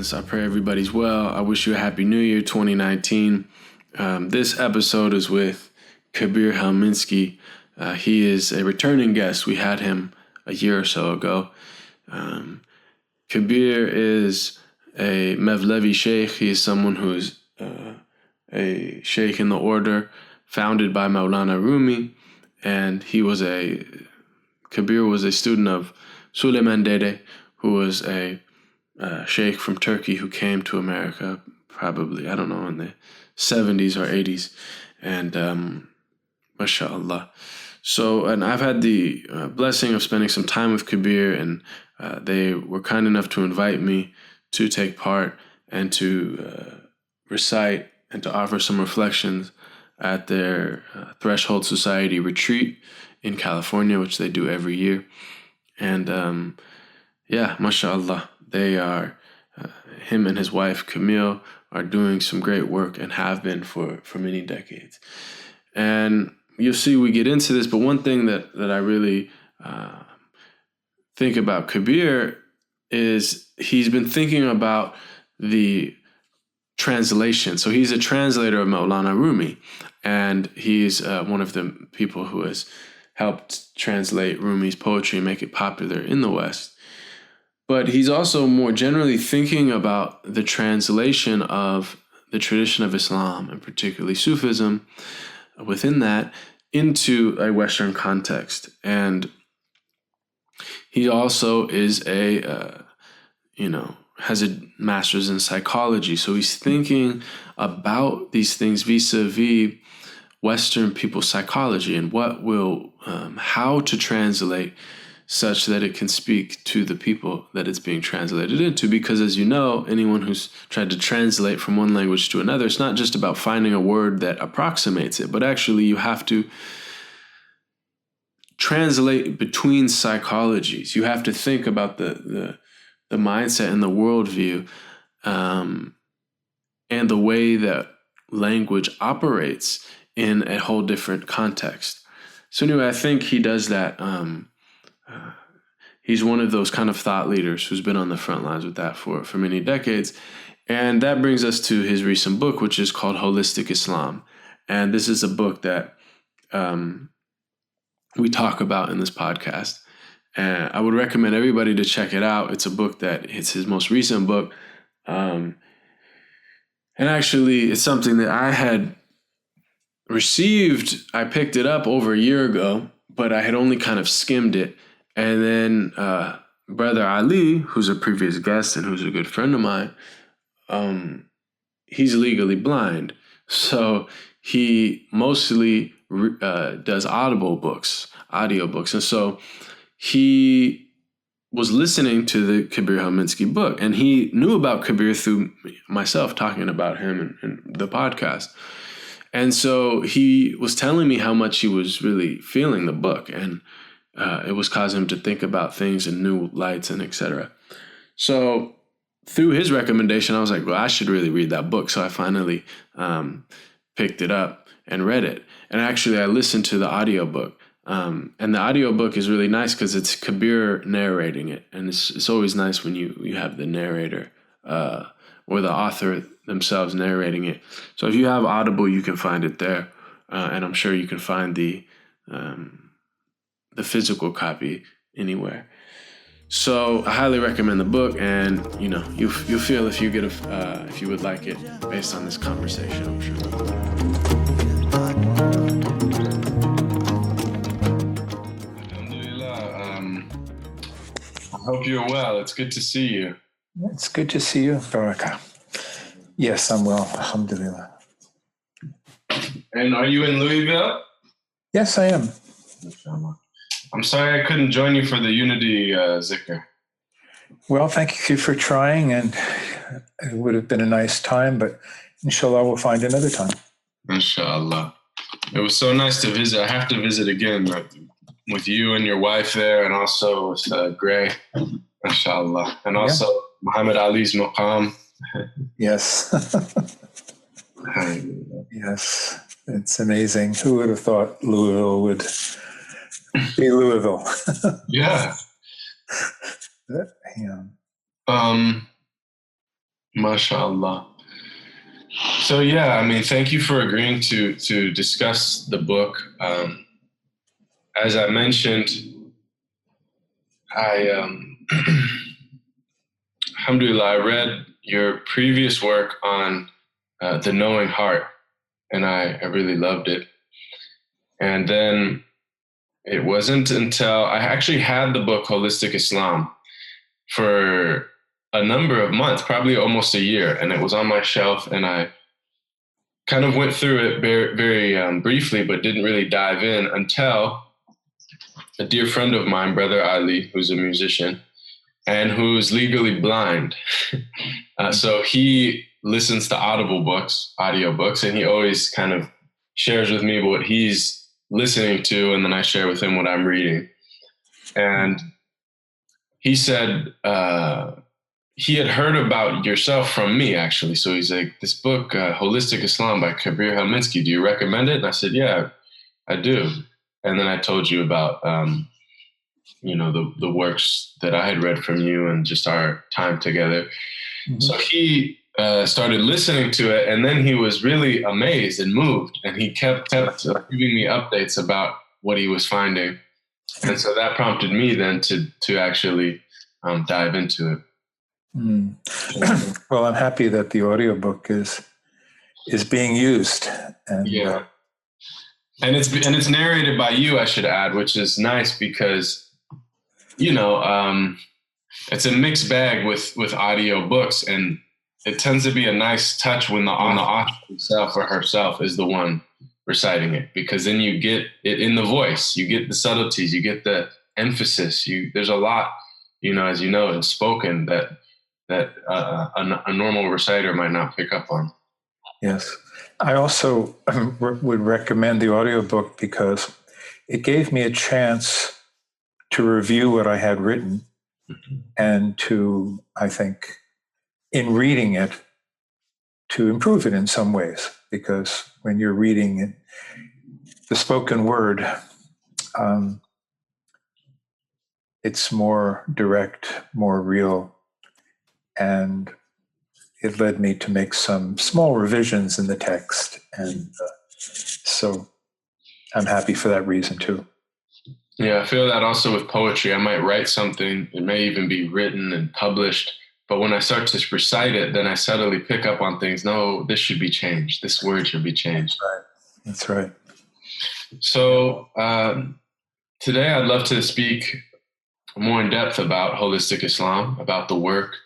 ones. I pray everybody's well. I wish you a happy new year, 2019. This episode is with Kabir Helminski. He is a returning guest. We had him a year or so ago. Kabir is a Mevlevi Sheikh. He is someone who is a Sheikh in the order founded by Maulana Rumi. And Kabir was a student of Suleiman Dede, who was a sheikh from Turkey who came to America probably, I don't know, in the 70s or 80s. And mashallah. So, and I've had the blessing of spending some time with Kabir, and they were kind enough to invite me to take part and to recite and to offer some reflections at their Threshold Society retreat in California, which they do every year. And mashallah, they are, him and his wife, Camille, are doing some great work and have been for many decades. And you'll see we get into this, but one thing that I really think about Kabir is he's been thinking about the translation. So he's a translator of Maulana Rumi, and he's one of the people who has helped translate Rumi's poetry and make it popular in the West. But he's also more generally thinking about the translation of the tradition of Islam, and particularly Sufism, within that, into a Western context. And he also is has a master's in psychology. So he's thinking about these things vis-a-vis Western people's psychology and how to translate such that it can speak to the people that it's being translated into. Because as you know, anyone who's tried to translate from one language to another, it's not just about finding a word that approximates it, but actually you have to translate between psychologies. You have to think about the mindset and the worldview and the way that language operates in a whole different context. So anyway, I think he does that. He's one of those kind of thought leaders who's been on the front lines with that for many decades. And that brings us to his recent book, which is called Holistic Islam. And this is a book that we talk about in this podcast. And I would recommend everybody to check it out. It's a book it's his most recent book. And actually, it's something that I had received. I picked it up over a year ago, but I had only kind of skimmed it. And then Brother Ali, who's a previous guest and who's a good friend of mine, he's legally blind. So he mostly does audiobooks. And so he was listening to the Kabir Helminski book, and he knew about Kabir through myself talking about him in the podcast. And so he was telling me how much he was really feeling the book, and it was causing him to think about things in new lights and etc. So through his recommendation, I was like, well, I should really read that book. So I finally picked it up and read it. And actually, I listened to the audiobook. And the audiobook is really nice because it's Kabir narrating it. And it's always nice when you have the narrator or the author themselves narrating it. So if you have Audible, you can find it there. And I'm sure you can find the physical copy anywhere. So I highly recommend the book, and you'll feel if you if you would like it based on this conversation, I'm sure. I hope you're well. It's good to see you. It's good to see you, Baraka. Yes, I'm well, alhamdulillah. And are you in Louisville? Yes, I am. I'm sorry I couldn't join you for the Unity Zikr. Well, thank you for trying, and it would have been a nice time, but inshallah we'll find another time. Inshallah. It was so nice to visit. I have to visit again with you and your wife there, and also with Gray, inshallah. And also Muhammad Ali's maqam. Yes. Yes, it's amazing. Who would have thought Louisville would be Louisville? Yeah. Yeah. MashaAllah. So yeah, I mean, thank you for agreeing to discuss the book. As I mentioned, alhamdulillah, I read your previous work on the knowing heart, and I really loved it. And then it wasn't until I actually had the book Holistic Islam for a number of months, probably almost a year, and it was on my shelf, and I kind of went through it very briefly, but didn't really dive in until a dear friend of mine, Brother Ali, who's a musician and who's legally blind. So he listens to audio books, and he always kind of shares with me what he's listening to, and then I share with him what I'm reading. And he said he had heard about yourself from me, actually. So he's like, this book, Holistic Islam by Kabir Helminski, do you recommend it? And I said, yeah, I do. And then I told you about, the works that I had read from you and just our time together. Mm-hmm. So he started listening to it, and then he was really amazed and moved, and he kept giving me updates about what he was finding. And so that prompted me then to actually dive into it. Mm. Well, I'm happy that the audiobook is being used. And, yeah. And it's narrated by you, I should add, which is nice because, it's a mixed bag with audio books, and it tends to be a nice touch when the author himself or herself is the one reciting it, because then you get it in the voice, you get the subtleties, you get the emphasis. There's a lot, as you know, it's spoken that a normal reciter might not pick up on. Yes. I also would recommend the audiobook because it gave me a chance to review what I had written, mm-hmm. and to, I think, in reading it, to improve it in some ways. Because when you're reading it, the spoken word, it's more direct, more real, and it led me to make some small revisions in the text. And so I'm happy for that reason too. Yeah, I feel that also with poetry. I might write something, it may even be written and published, but when I start to recite it, then I subtly pick up on things. No, this should be changed. This word should be changed. That's right. So today I'd love to speak more in depth about Holistic Islam, about the work.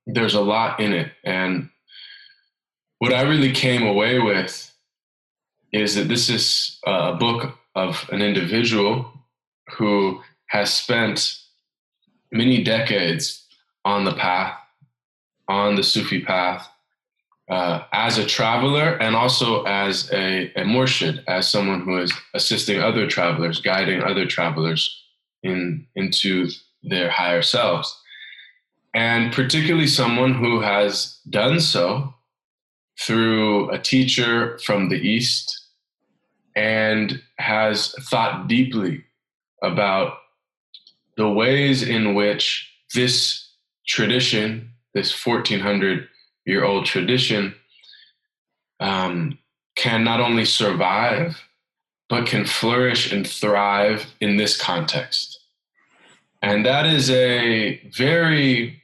There's a lot in it. And what I really came away with is that this is a book of an individual who has spent many decades on the path, on the Sufi path, as a traveler and also as a murshid, as someone who is assisting other travelers, guiding other travelers into their higher selves. And particularly someone who has done so through a teacher from the East and has thought deeply about the ways in which this tradition, this 1,400-year-old tradition, can not only survive, but can flourish and thrive in this context. And that is a very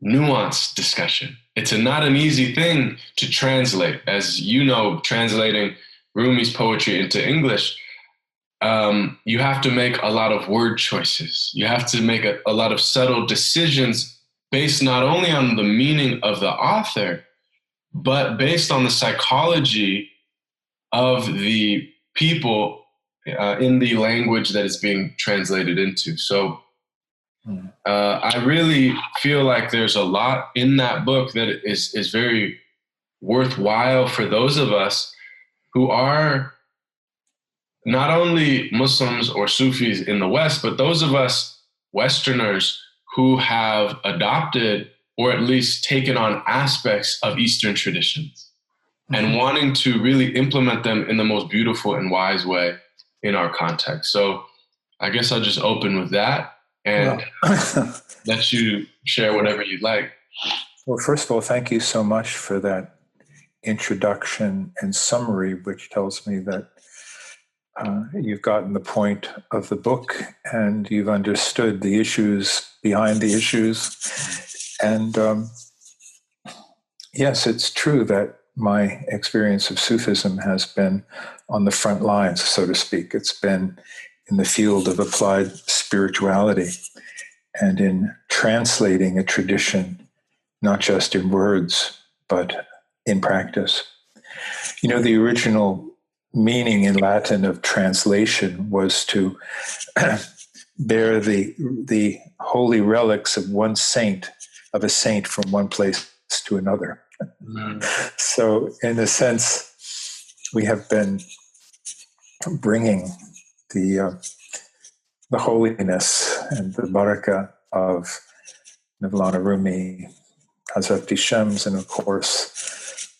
nuanced discussion. It's not an easy thing to translate. As you know, translating Rumi's poetry into English, you have to make a lot of word choices. You have to make a lot of subtle decisions based not only on the meaning of the author, but based on the psychology of the people in the language that it's being translated into. So I really feel like there's a lot in that book that is very worthwhile for those of us who are not only Muslims or Sufis in the West, but those of us Westerners who have adopted or at least taken on aspects of Eastern traditions and wanting to really implement them in the most beautiful and wise way in our context. So I guess I'll just open with that. and Well, let you share whatever you'd like. well, first of all, thank you so much for that introduction and summary, which tells me that you've gotten the point of the book and you've understood the issues behind the issues. And yes, it's true that my experience of Sufism has been on the front lines, so to speak. It's been in the field of applied spirituality and in translating a tradition, not just in words, but in practice. You know, the original meaning in Latin of translation was to bear the holy relics of a saint from one place to another. So, in a sense, we have been bringing the holiness and the baraka of Mevlana Rumi, Hazrat Shams, and of course,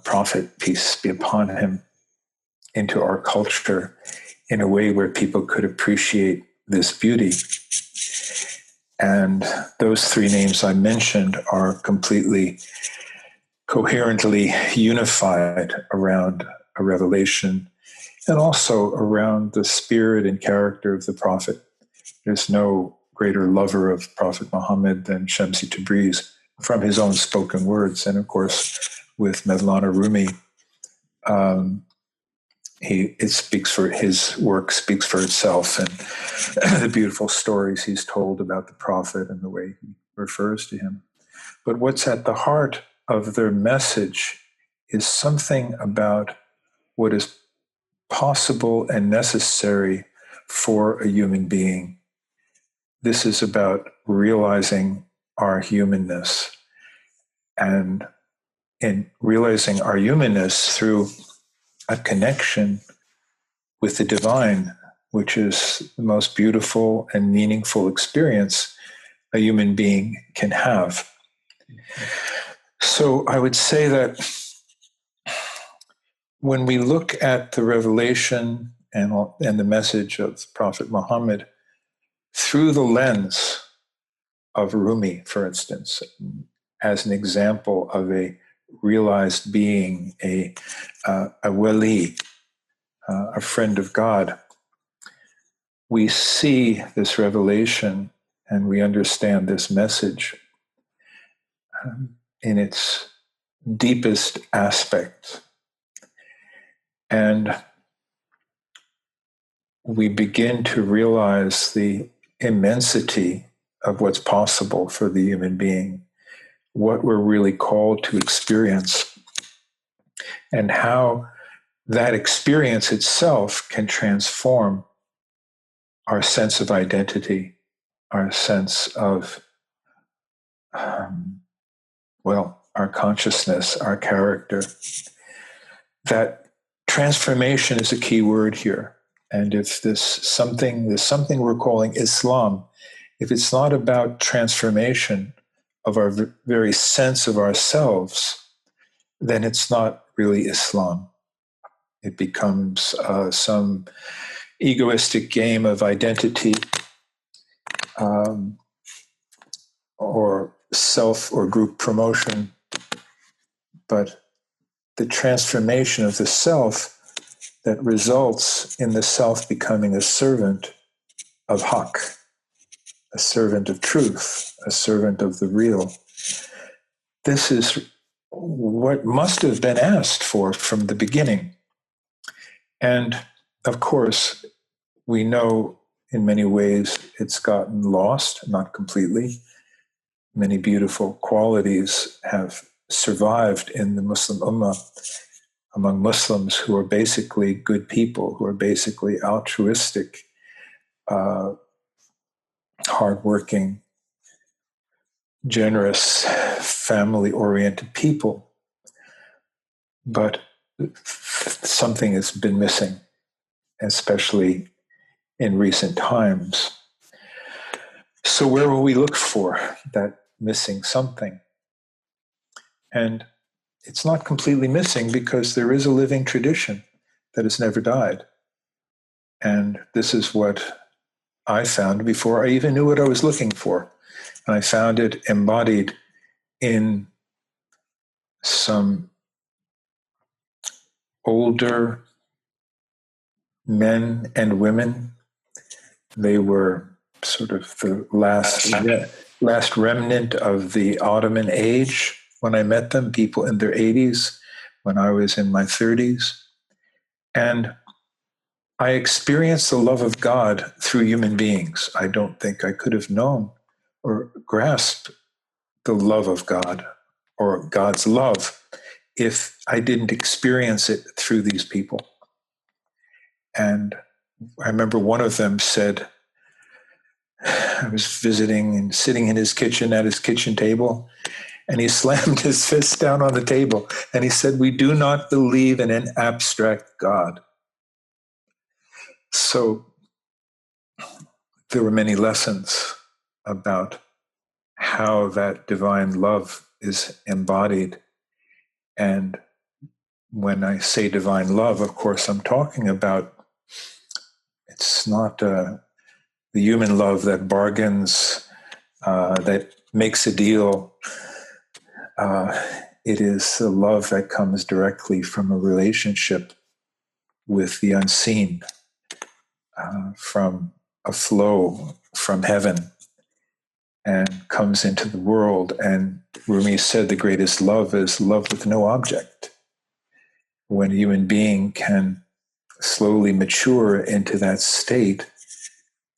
Prophet, peace be upon him, into our culture in a way where people could appreciate this beauty. And those three names I mentioned are completely coherently unified around a revelation and also around the spirit and character of the Prophet. There's no greater lover of Prophet Muhammad than Shamsi Tabriz from his own spoken words. And of course, with Mevlana Rumi, it speaks for his work speaks for itself, and the beautiful stories he's told about the Prophet and the way he refers to him. But what's at the heart of their message is something about what is possible and necessary for a human being. This is about realizing our humanness, and in realizing our humanness through a connection with the divine, which is the most beautiful and meaningful experience a human being can have. So I would say that when we look at the revelation and the message of Prophet Muhammad through the lens of Rumi, for instance, as an example of a realized being, a wali, a friend of God, we see this revelation and we understand this message in its deepest aspect. And we begin to realize the immensity of what's possible for the human being, what we're really called to experience, and how that experience itself can transform our sense of identity, our sense of, our consciousness, our character. That transformation is a key word here. And if there's something we're calling Islam, if it's not about transformation of our very sense of ourselves, then it's not really Islam. It becomes some egoistic game of identity or self or group promotion. But the transformation of the self that results in the self becoming a servant of Haqq, a servant of truth, a servant of the real. This is what must have been asked for from the beginning. And of course, we know in many ways it's gotten lost, not completely. Many beautiful qualities have survived in the Muslim Ummah among Muslims who are basically good people, who are basically altruistic, hardworking, generous, family-oriented people. But something has been missing, especially in recent times. So where will we look for that missing something? And it's not completely missing because there is a living tradition that has never died. And this is what I found before I even knew what I was looking for. And I found it embodied in some older men and women. They were sort of the last remnant of the Ottoman age when I met them, people in their 80s when I was in my 30s. And I experienced the love of God through human beings. I don't think I could have known or grasped the love of God or God's love if I didn't experience it through these people. And I remember one of them said, I was visiting and sitting in his kitchen at his kitchen table, and he slammed his fist down on the table and he said, "We do not believe in an abstract God." So there were many lessons about how that divine love is embodied. And when I say divine love, of course, I'm talking about, it's not the human love that bargains, that makes a deal. It is the love that comes directly from a relationship with the unseen, from a flow from heaven, and comes into the world. And Rumi said the greatest love is love with no object. When a human being can slowly mature into that state,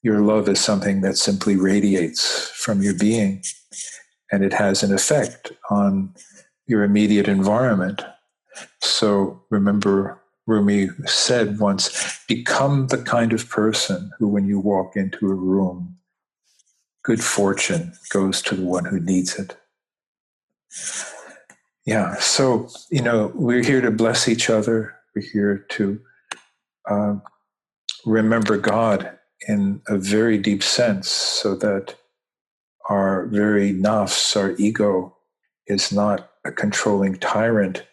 your love is something that simply radiates from your being, and it has an effect on your immediate environment. So remember, Rumi said once, become the kind of person who, when you walk into a room, good fortune goes to the one who needs it. Yeah, so, we're here to bless each other. We're here to remember God in a very deep sense, so that our very nafs, our ego, is not a controlling tyrant,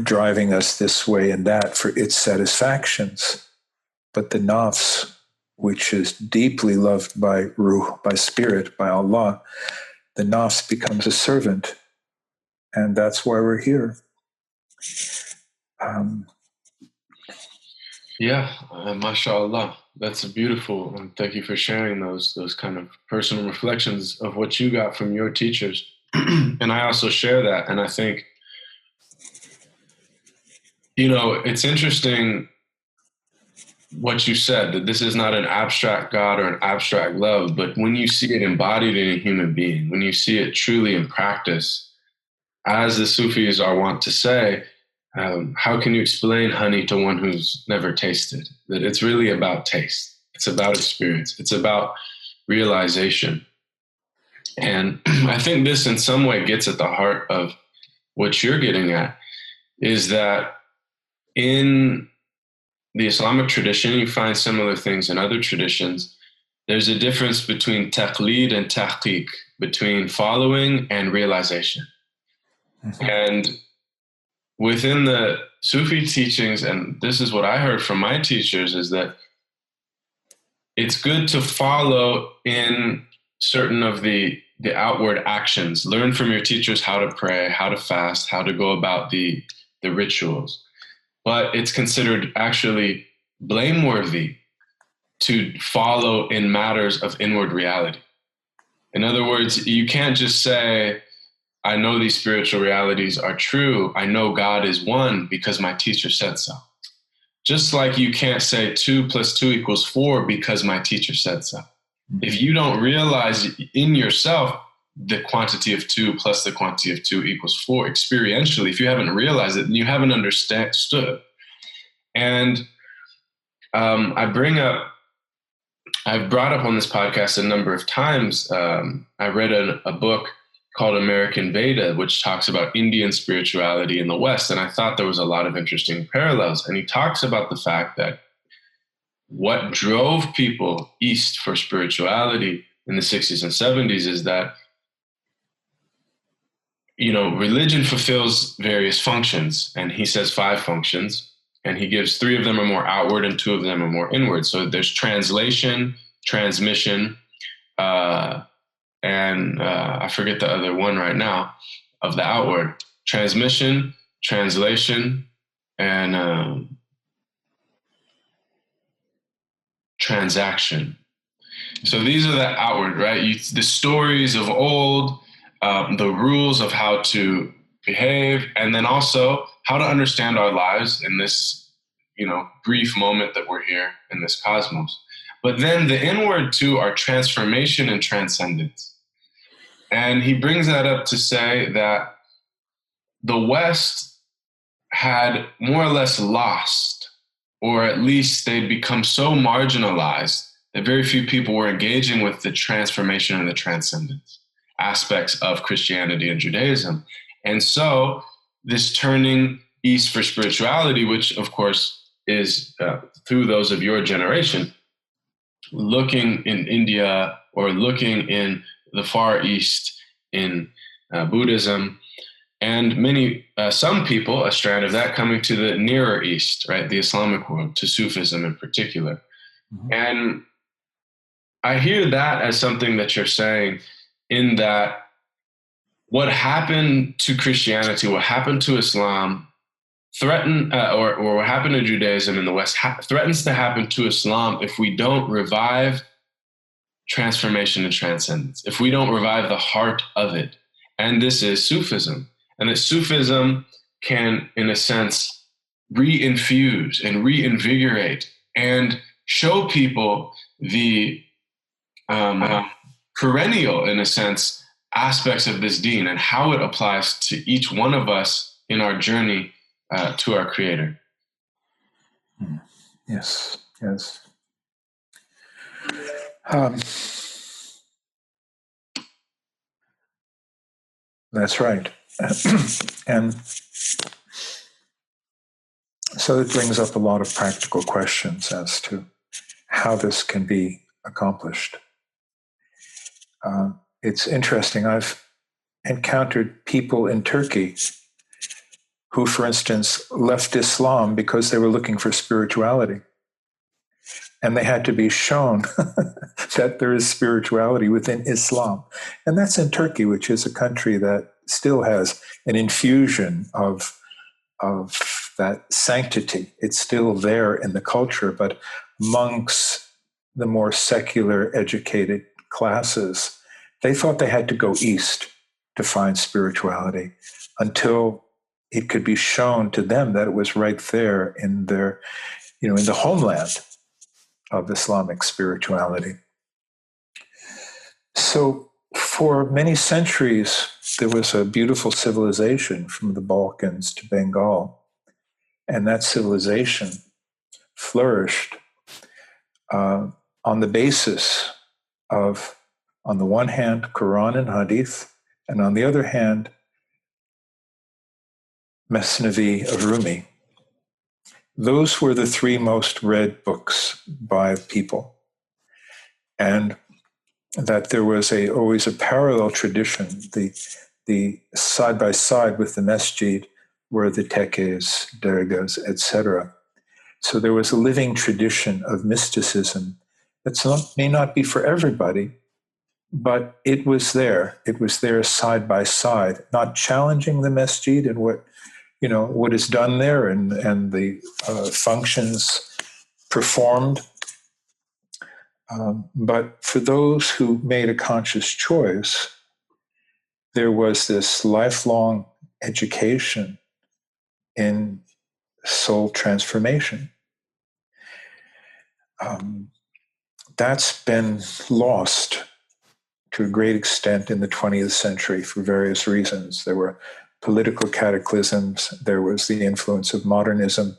driving us this way and that for its satisfactions. But the nafs, which is deeply loved by Ruh, by spirit, by Allah, the nafs becomes a servant. And that's why we're here. Mashallah. That's beautiful. And thank you for sharing those kind of personal reflections of what you got from your teachers. And I also share that. And I think, it's interesting what you said, that this is not an abstract God or an abstract love, but when you see it embodied in a human being, when you see it truly in practice, as the Sufis are wont to say, how can you explain honey to one who's never tasted? That it's really about taste. It's about experience. It's about realization. And I think this in some way gets at the heart of what you're getting at, is that in the Islamic tradition, you find similar things in other traditions. There's a difference between taqlid and tahqiq, between following and realization. Mm-hmm. And within the Sufi teachings, and this is what I heard from my teachers, is that it's good to follow in certain of the outward actions. Learn from your teachers how to pray, how to fast, how to go about the rituals. But it's considered actually blameworthy to follow in matters of inward reality. In other words, you can't just say, I know these spiritual realities are true. I know God is one because my teacher said so. Just like you can't say 2 + 2 = 4 because my teacher said so. If you don't realize in yourself the quantity of 2 plus the quantity of 2 = 4 experientially, if you haven't realized it, then you haven't understood. And I've brought up on this podcast a number of times. I read a book called American Veda, which talks about Indian spirituality in the West. And I thought there was a lot of interesting parallels. And he talks about the fact that what drove people east for spirituality in the 60s and 70s is that, religion fulfills various functions. And he says 5 functions. And he gives 3 of them are more outward and 2 of them are more inward. So there's translation, transmission, and I forget the other one right now of the outward. Transmission, translation, and transaction. So these are the outward, right? The stories of old, the rules of how to behave, and then also how to understand our lives in this, brief moment that we're here in this cosmos. But then the inward two are transformation and transcendence. And he brings that up to say that the West had more or less lost, or at least they'd become so marginalized that very few people were engaging with the transformation and the transcendence aspects of Christianity and Judaism. And so this turning east for spirituality, which of course is through those of your generation, looking in India or looking in the Far East in Buddhism, and some people, a strand of that, coming to the Nearer East, right, the Islamic world, to Sufism in particular. Mm-hmm. And I hear that as something that you're saying, in that what happened to Christianity, what happened to Islam, or what happened to Judaism in the West threatens to happen to Islam if we don't revive transformation and transcendence, if we don't revive the heart of it. And this is Sufism. And that Sufism can, in a sense, reinfuse and reinvigorate and show people the perennial, in a sense, aspects of this deen and how it applies to each one of us in our journey to our Creator. Yes. That's right. And so it brings up a lot of practical questions as to how this can be accomplished. It's interesting. I've encountered people in Turkey who, for instance, left Islam because they were looking for spirituality. And they had to be shown that there is spirituality within Islam. And that's in Turkey, which is a country that still has an infusion of that sanctity. It's still there in the culture, but amongst the more secular educated classes, they thought they had to go east to find spirituality until it could be shown to them that it was right there in their, in the homeland of Islamic spirituality. So for many centuries, there was a beautiful civilization from the Balkans to Bengal, and that civilization flourished on the basis of, on the one hand, Quran and Hadith, and on the other hand, Mesnavi of Rumi. Those were the 3 most read books by people. And that there was always a parallel tradition, the side by side with the masjid were the tekkes, dergas, etc. So there was a living tradition of mysticism that may not be for everybody, but it was there. It was there side by side, not challenging the masjid and what is done there and the functions performed. But for those who made a conscious choice, there was this lifelong education in soul transformation. That's been lost to a great extent in the 20th century for various reasons. There were political cataclysms, there was the influence of modernism,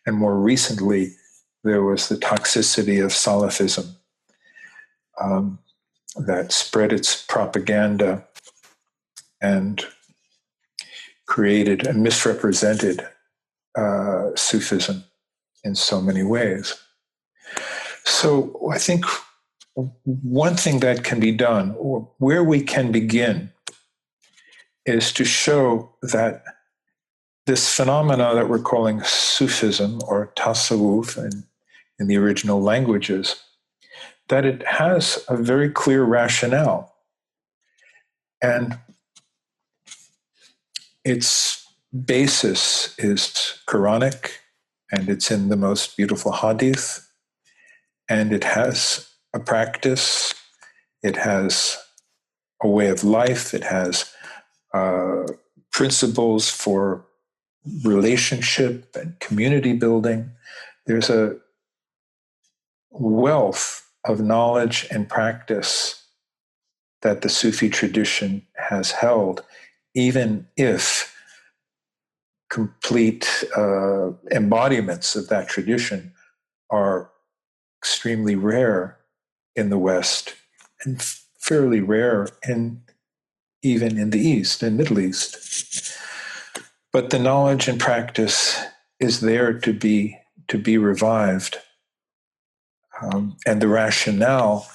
and more recently, there was the toxicity of Salafism that spread its propaganda and created and misrepresented Sufism in so many ways. So I think one thing that can be done, or where we can begin, is to show that this phenomena that we're calling Sufism or Tasawwuf in the original languages, that it has a very clear rationale. And its basis is Quranic, and it's in the most beautiful hadith, and it has a practice, it has a way of life, it has principles for relationship and community building. There's a wealth of knowledge and practice that the Sufi tradition has held, even if complete embodiments of that tradition are extremely rare in the West and fairly rare even in the East and Middle East. But the knowledge and practice is there to be revived. And the rationale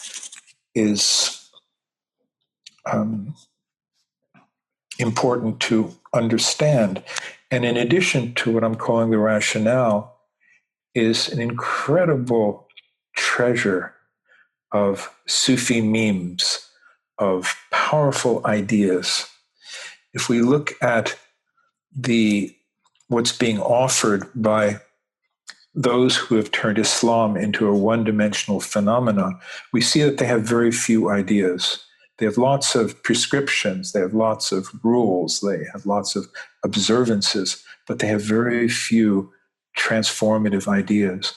is important to understand. And in addition to what I'm calling the rationale, is an incredible treasure of Sufi memes, of powerful ideas. If we look at what's being offered by those who have turned Islam into a one-dimensional phenomenon, we see that they have very few ideas. They have lots of prescriptions, they have lots of rules, they have lots of observances, but they have very few transformative ideas.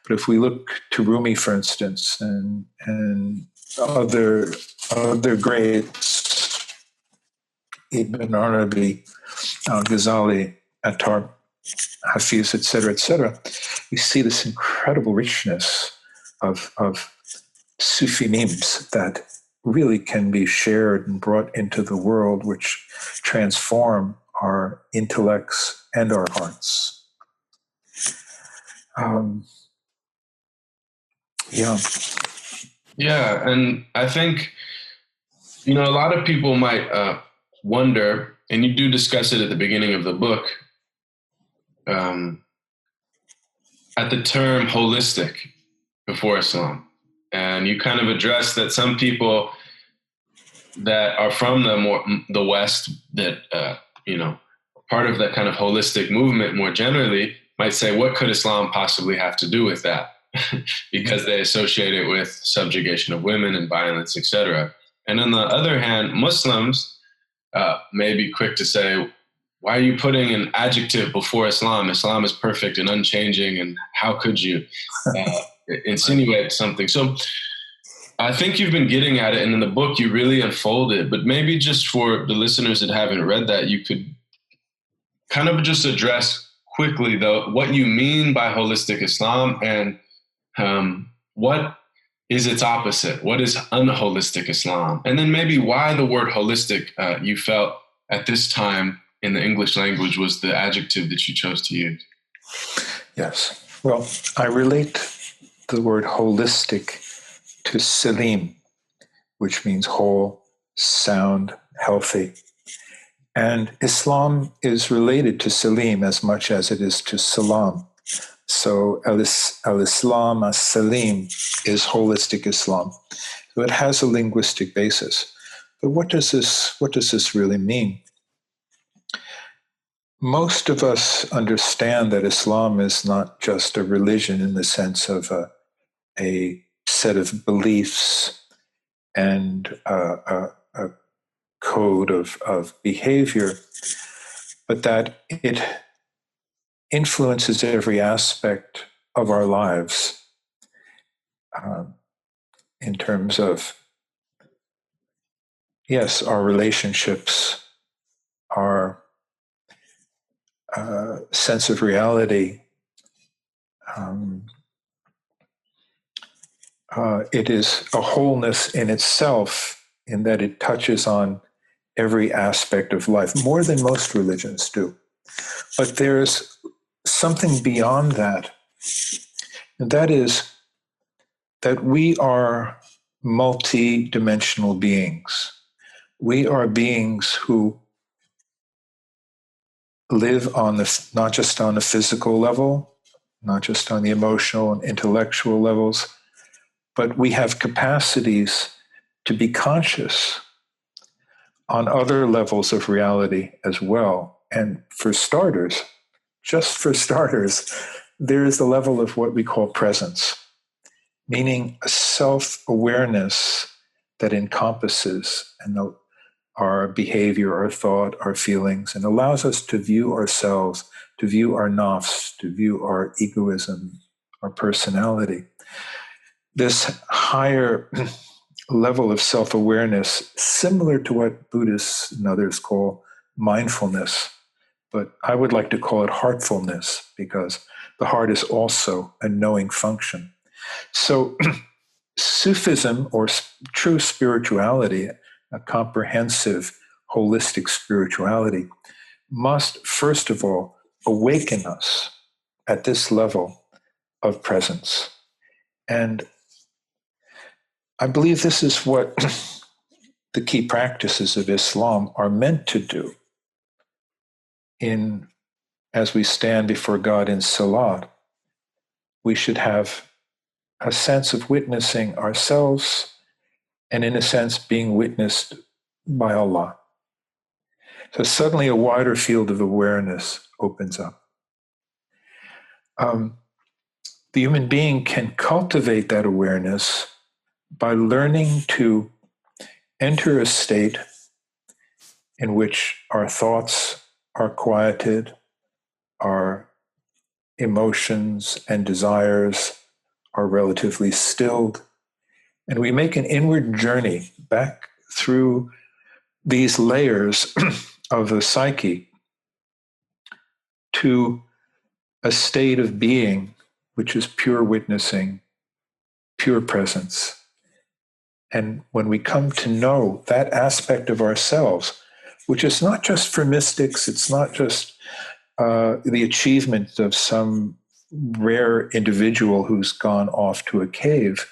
But if we look to Rumi, for instance, and other greats, Ibn Arabi, Al-Ghazali, Attar, Hafiz, etc., we see this incredible richness of Sufi memes that really can be shared and brought into the world, which transform our intellects and our hearts. Yeah, and I think, a lot of people might wonder, and you do discuss it at the beginning of the book, at the term holistic before Islam. And you kind of address that some people that are from the West that, part of that kind of holistic movement more generally might say, what could Islam possibly have to do with that? Because they associate it with subjugation of women and violence, etc. And on the other hand, Muslims may be quick to say, why are you putting an adjective before Islam? Islam is perfect and unchanging, and how could you insinuate something? So I think you've been getting at it, and in the book you really unfold it, but maybe just for the listeners that haven't read that, you could kind of just address quickly, though, what you mean by holistic Islam and what is its opposite? What is unholistic Islam? And then maybe why the word holistic you felt at this time in the English language was the adjective that you chose to use. Yes. Well, I relate the word holistic to Salim, which means whole, sound, healthy. And Islam is related to Salim as much as it is to Salam. So al-Islam as-Salim is holistic Islam. So it has a linguistic basis. But what does this really mean? Most of us understand that Islam is not just a religion in the sense of a set of beliefs and a code of behavior, but that it influences every aspect of our lives in terms of, yes, our relationships, our sense of reality. It is a wholeness in itself in that it touches on every aspect of life, more than most religions do. But there's something beyond that, and that is that we are multi-dimensional beings. We are beings who live on not just on the physical level, not just on the emotional and intellectual levels, but we have capacities to be conscious on other levels of reality as well. And for starters, just for starters, there is the level of what we call presence, meaning a self-awareness that encompasses our behavior, our thought, our feelings, and allows us to view ourselves, to view our nafs, to view our egoism, our personality. This higher level of self-awareness, similar to what Buddhists and others call mindfulness, but I would like to call it heartfulness, because the heart is also a knowing function. So Sufism, or true spirituality, a comprehensive, holistic spirituality, must first of all awaken us at this level of presence. And I believe this is what the key practices of Islam are meant to do as we stand before God in salat. We should have a sense of witnessing ourselves and, in a sense, being witnessed by Allah. So suddenly a wider field of awareness opens up. The human being can cultivate that awareness by learning to enter a state in which our thoughts are quieted, our emotions and desires are relatively stilled, and we make an inward journey back through these layers of the psyche to a state of being which is pure witnessing, pure presence. And when we come to know that aspect of ourselves, which is not just for mystics, it's not just the achievement of some rare individual who's gone off to a cave.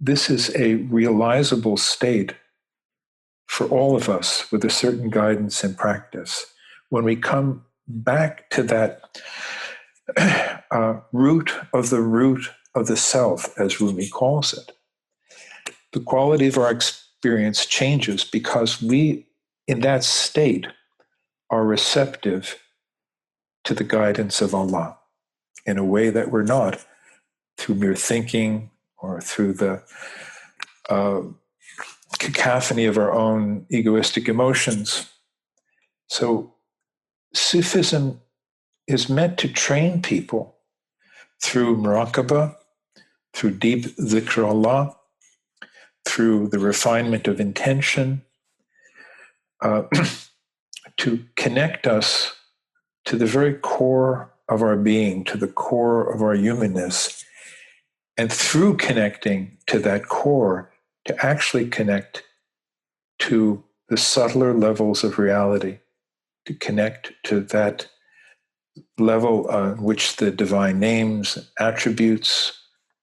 This is a realizable state for all of us with a certain guidance and practice. When we come back to that root of the self, as Rumi calls it, the quality of our experience changes because we, in that state, are receptive to the guidance of Allah in a way that we're not through mere thinking or through the cacophony of our own egoistic emotions. So Sufism is meant to train people through muraqabah, through deep dhikr Allah, through the refinement of intention, to connect us to the very core of our being, to the core of our humanness, and through connecting to that core, to actually connect to the subtler levels of reality, to connect to that level on which the divine names, attributes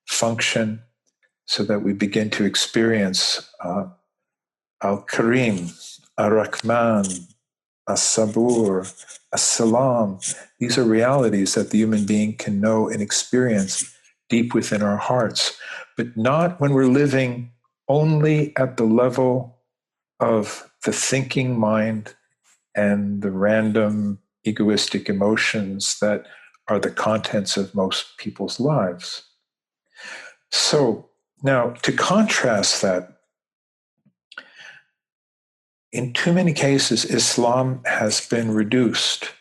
function, so that we begin to experience Al-Karim, Ar-Rahman, As-Sabur, As-Salam. These are realities that the human being can know and experience deep within our hearts, but not when we're living only at the level of the thinking mind and the random egoistic emotions that are the contents of most people's lives. So now, to contrast that, in too many cases, Islam has been reduced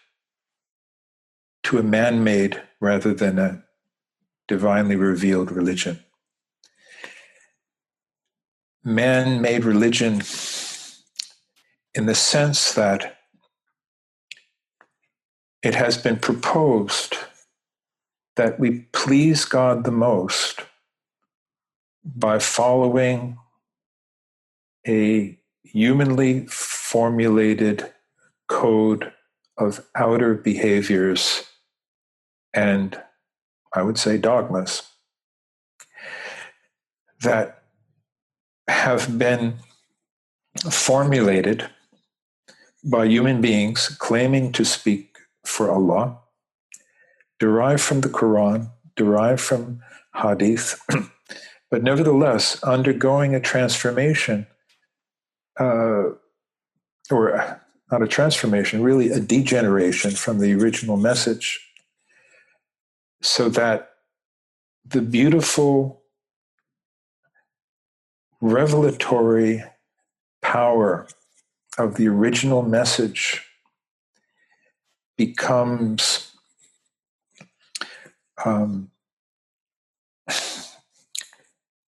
to a man-made rather than a divinely revealed religion. Man-made religion in the sense that it has been proposed that we please God the most by following a humanly formulated code of outer behaviors and, I would say, dogmas that have been formulated by human beings claiming to speak for Allah, derived from the Quran, derived from Hadith, but nevertheless undergoing a transformation, or not a transformation, really a degeneration from the original message, so that the beautiful revelatory power of the original message becomes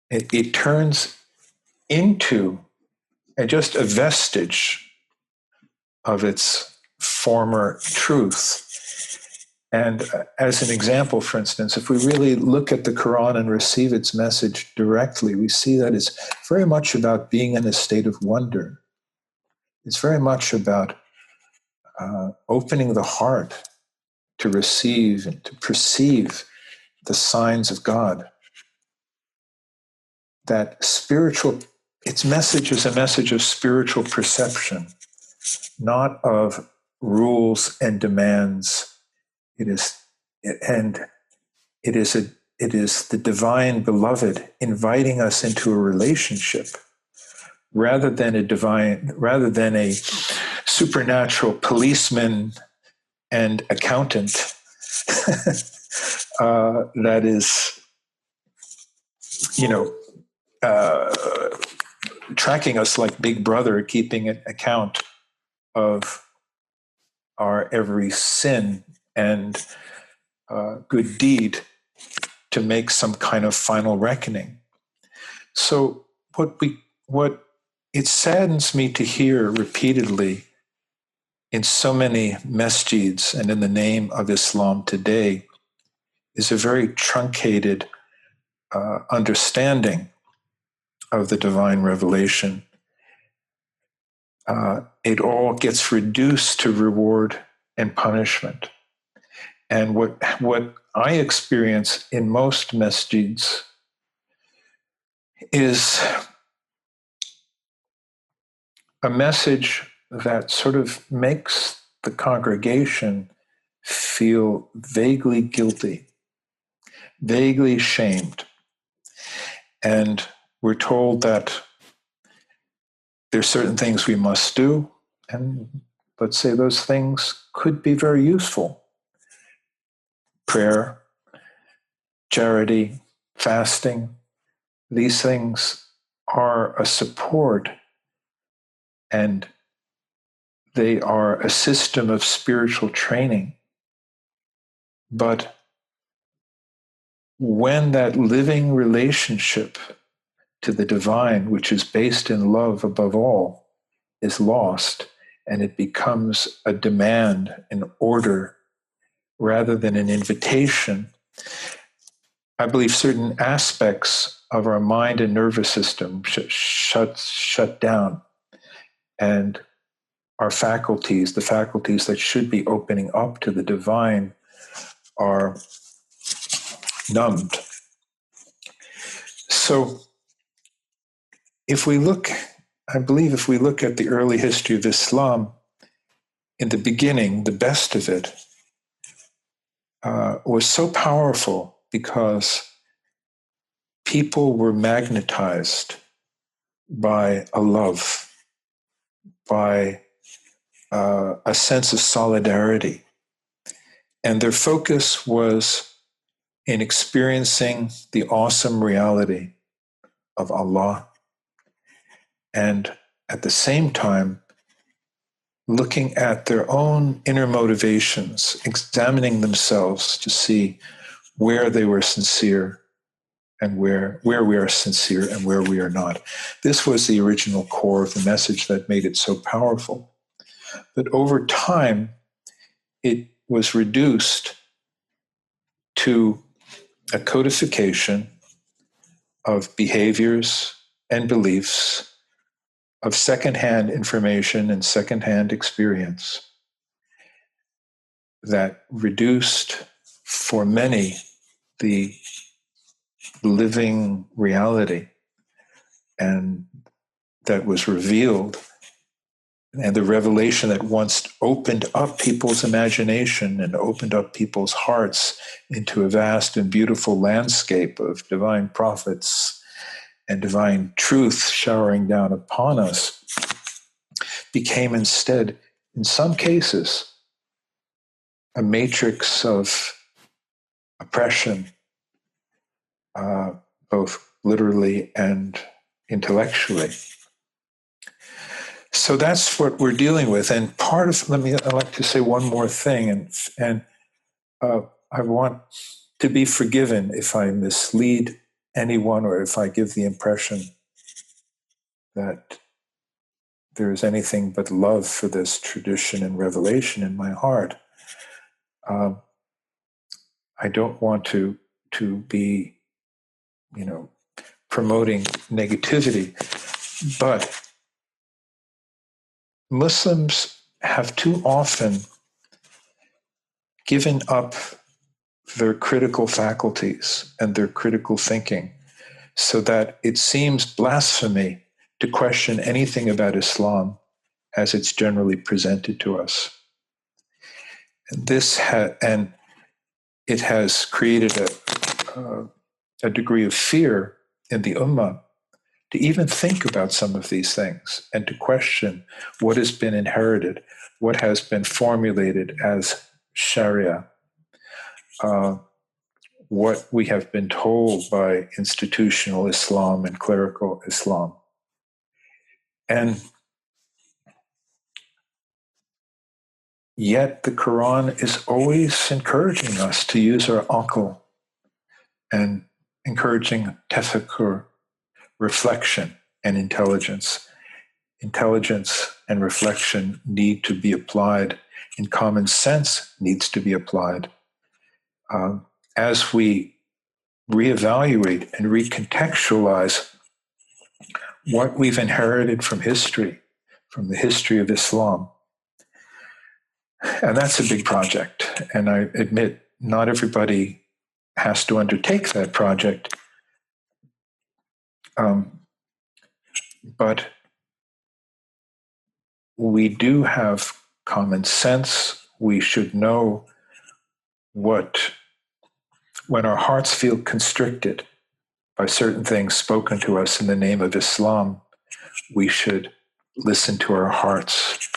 it turns into just a vestige of its former truth. And as an example, for instance, if we really look at the Quran and receive its message directly, we see that it's very much about being in a state of wonder. It's very much about opening the heart to receive and to perceive the signs of God. That its message is a message of spiritual perception, not of rules and demands. It is the divine beloved inviting us into a relationship rather than a supernatural policeman and accountant that is, tracking us like Big Brother, keeping an account of our every sin and good deed to make some kind of final reckoning. So what it saddens me to hear repeatedly in so many masjids and in the name of Islam today is a very truncated understanding of the divine revelation. It all gets reduced to reward and punishment. And what I experience in most masjids is a message that sort of makes the congregation feel vaguely guilty, vaguely shamed. And we're told that there's certain things we must do, and let's say those things could be very useful. Prayer, charity, fasting, these things are a support, and they are a system of spiritual training. But when that living relationship to the divine, which is based in love above all, is lost, and it becomes a demand, an order, rather than an invitation, I believe certain aspects of our mind and nervous system shut down, and our faculties, the faculties that should be opening up to the divine, are numbed. So I believe if we look at the early history of Islam, in the beginning, the best of it was so powerful because people were magnetized by a love, by a sense of solidarity. And their focus was in experiencing the awesome reality of Allah, and at the same time, looking at their own inner motivations, examining themselves to see where they were sincere and where we are sincere and where we are not. This was the original core of the message that made it so powerful. But over time, it was reduced to a codification of behaviors and beliefs, of secondhand information and secondhand experience that reduced for many the living reality, and that was revealed and the revelation that once opened up people's imagination and opened up people's hearts into a vast and beautiful landscape of divine prophets and divine truth showering down upon us, became instead, in some cases, a matrix of oppression, both literally and intellectually. So that's what we're dealing with. And part of, I'd like to say one more thing, and I want to be forgiven if I mislead anyone or if I give the impression that there is anything but love for this tradition and revelation in my heart. I don't want to be, promoting negativity, but Muslims have too often given up their critical faculties and their critical thinking so that it seems blasphemy to question anything about Islam as it's generally presented to us. And and it has created a degree of fear in the Ummah to even think about some of these things and to question what has been inherited, what has been formulated as Sharia, what we have been told by institutional Islam and clerical Islam. And yet the Quran is always encouraging us to use our aql and encouraging tafakkur, reflection and intelligence. Intelligence and reflection need to be applied, and common sense needs to be applied. As we reevaluate and recontextualize what we've inherited from history, from the history of Islam. And that's a big project. And I admit, not everybody has to undertake that project. But we do have common sense. We should know when our hearts feel constricted by certain things spoken to us in the name of Islam, we should listen to our hearts.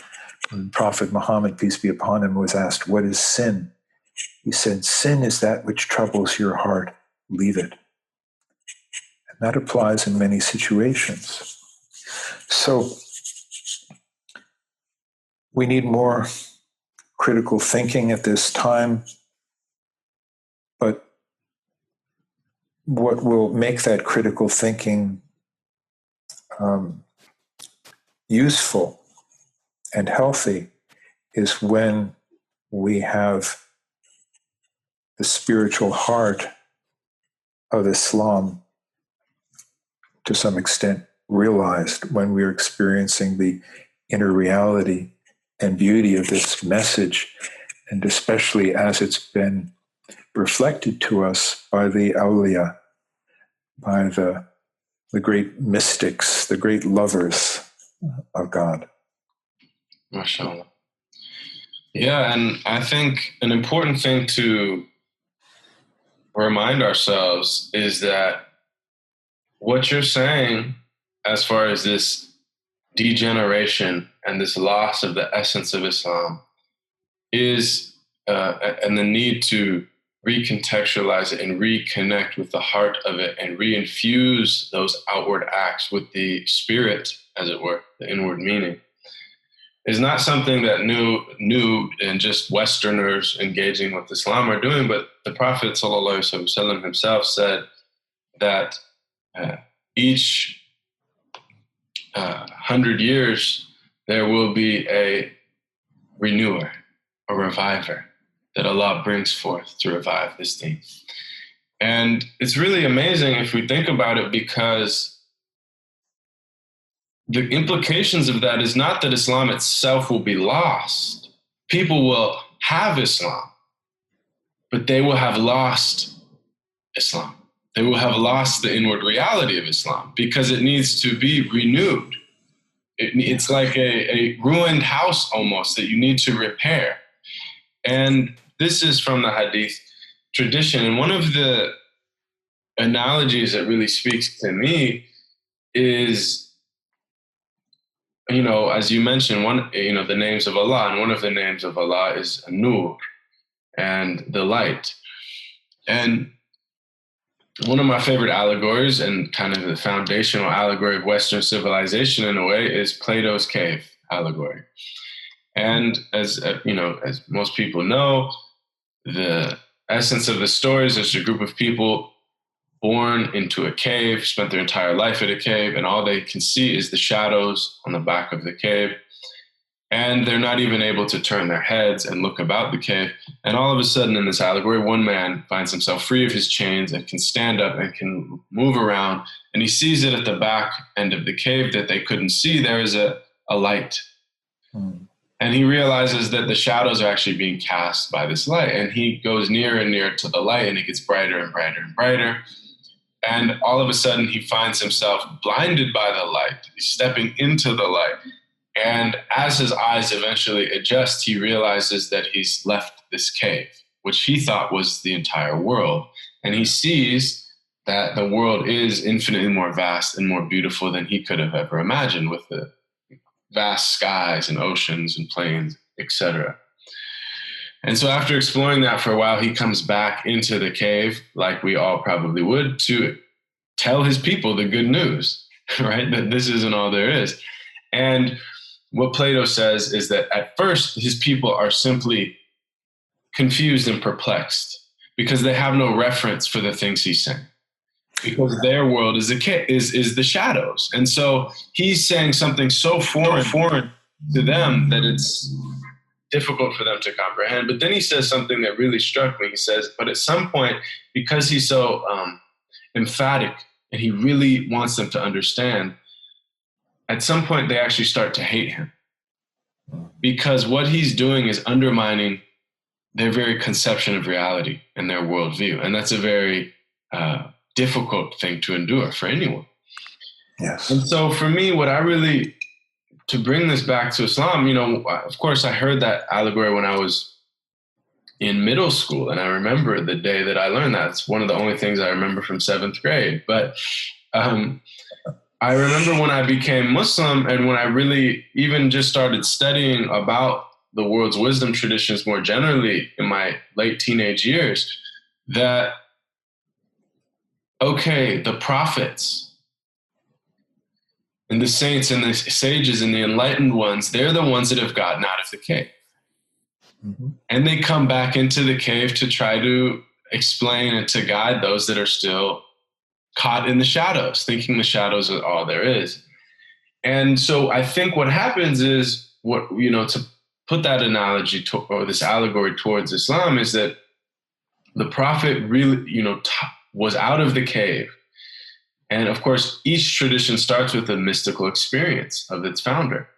When Prophet Muhammad, peace be upon him, was asked, "What is sin?" He said, "Sin is that which troubles your heart. Leave it." And that applies in many situations. So we need more critical thinking at this time. But what will make that critical thinking useful and healthy is when we have the spiritual heart of Islam to some extent realized, when we're experiencing the inner reality and beauty of this message, and especially as it's been reflected to us by the awliya, by the great mystics, the great lovers of God. MashaAllah. Yeah, and I think an important thing to remind ourselves is that what you're saying, as far as this degeneration and this loss of the essence of Islam, is and the need to recontextualize it and reconnect with the heart of it and reinfuse those outward acts with the spirit, as it were, the inward meaning, is not something that new and just Westerners engaging with Islam are doing, but the Prophet ﷺ himself said that each 100 years there will be a renewer, a reviver that Allah brings forth to revive this thing. And it's really amazing if we think about it, because the implications of that is not that Islam itself will be lost. People will have Islam, but they will have lost Islam. They will have lost the inward reality of Islam because it needs to be renewed. It's like a ruined house almost that you need to repair. And this is from the Hadith tradition. And one of the analogies that really speaks to me is, as you mentioned, the names of Allah, and one of the names of Allah is Nur, and the light. And one of my favorite allegories, and kind of the foundational allegory of Western civilization in a way, is Plato's cave allegory. And as most people know, the essence of the story is there's a group of people born into a cave, spent their entire life at a cave, and all they can see is the shadows on the back of the cave. And they're not even able to turn their heads and look about the cave. And all of a sudden in this allegory, one man finds himself free of his chains and can stand up and can move around. And he sees it at the back end of the cave that they couldn't see. There is a light. And he realizes that the shadows are actually being cast by this light. And he goes nearer and nearer to the light, and it gets brighter and brighter and brighter. And all of a sudden he finds himself blinded by the light. He's stepping into the light. And as his eyes eventually adjust, he realizes that he's left this cave, which he thought was the entire world. And he sees that the world is infinitely more vast and more beautiful than he could have ever imagined, with the vast skies and oceans and plains, etc. And so after exploring that for a while, he comes back into the cave, like we all probably would, to tell his people the good news, right? That this isn't all there is. And what Plato says is that at first his people are simply confused and perplexed because they have no reference for the things he's saying, because their world is the shadows. And so he's saying something so foreign to them that it's difficult for them to comprehend. But then he says something that really struck me. He says, but at some point, because he's so emphatic and he really wants them to understand, at some point they actually start to hate him, because what he's doing is undermining their very conception of reality and their worldview. And that's a very difficult thing to endure for anyone. Yes. And so for me, to bring this back to Islam, of course I heard that allegory when I was in middle school. And I remember the day that I learned that. It's one of the only things I remember from 7th grade. But I remember when I became Muslim, and when I really even just started studying about the world's wisdom traditions more generally in my late teenage years, that, okay, the prophets and the saints and the sages and the enlightened ones, they're the ones that have gotten out of the cave. Mm-hmm. And they come back into the cave to try to explain and to guide those that are still caught in the shadows, thinking the shadows are all there is. And so I think what happens is, to put that analogy or this allegory towards Islam, is that the prophet really, was out of the cave. And of course, each tradition starts with a mystical experience of its founder.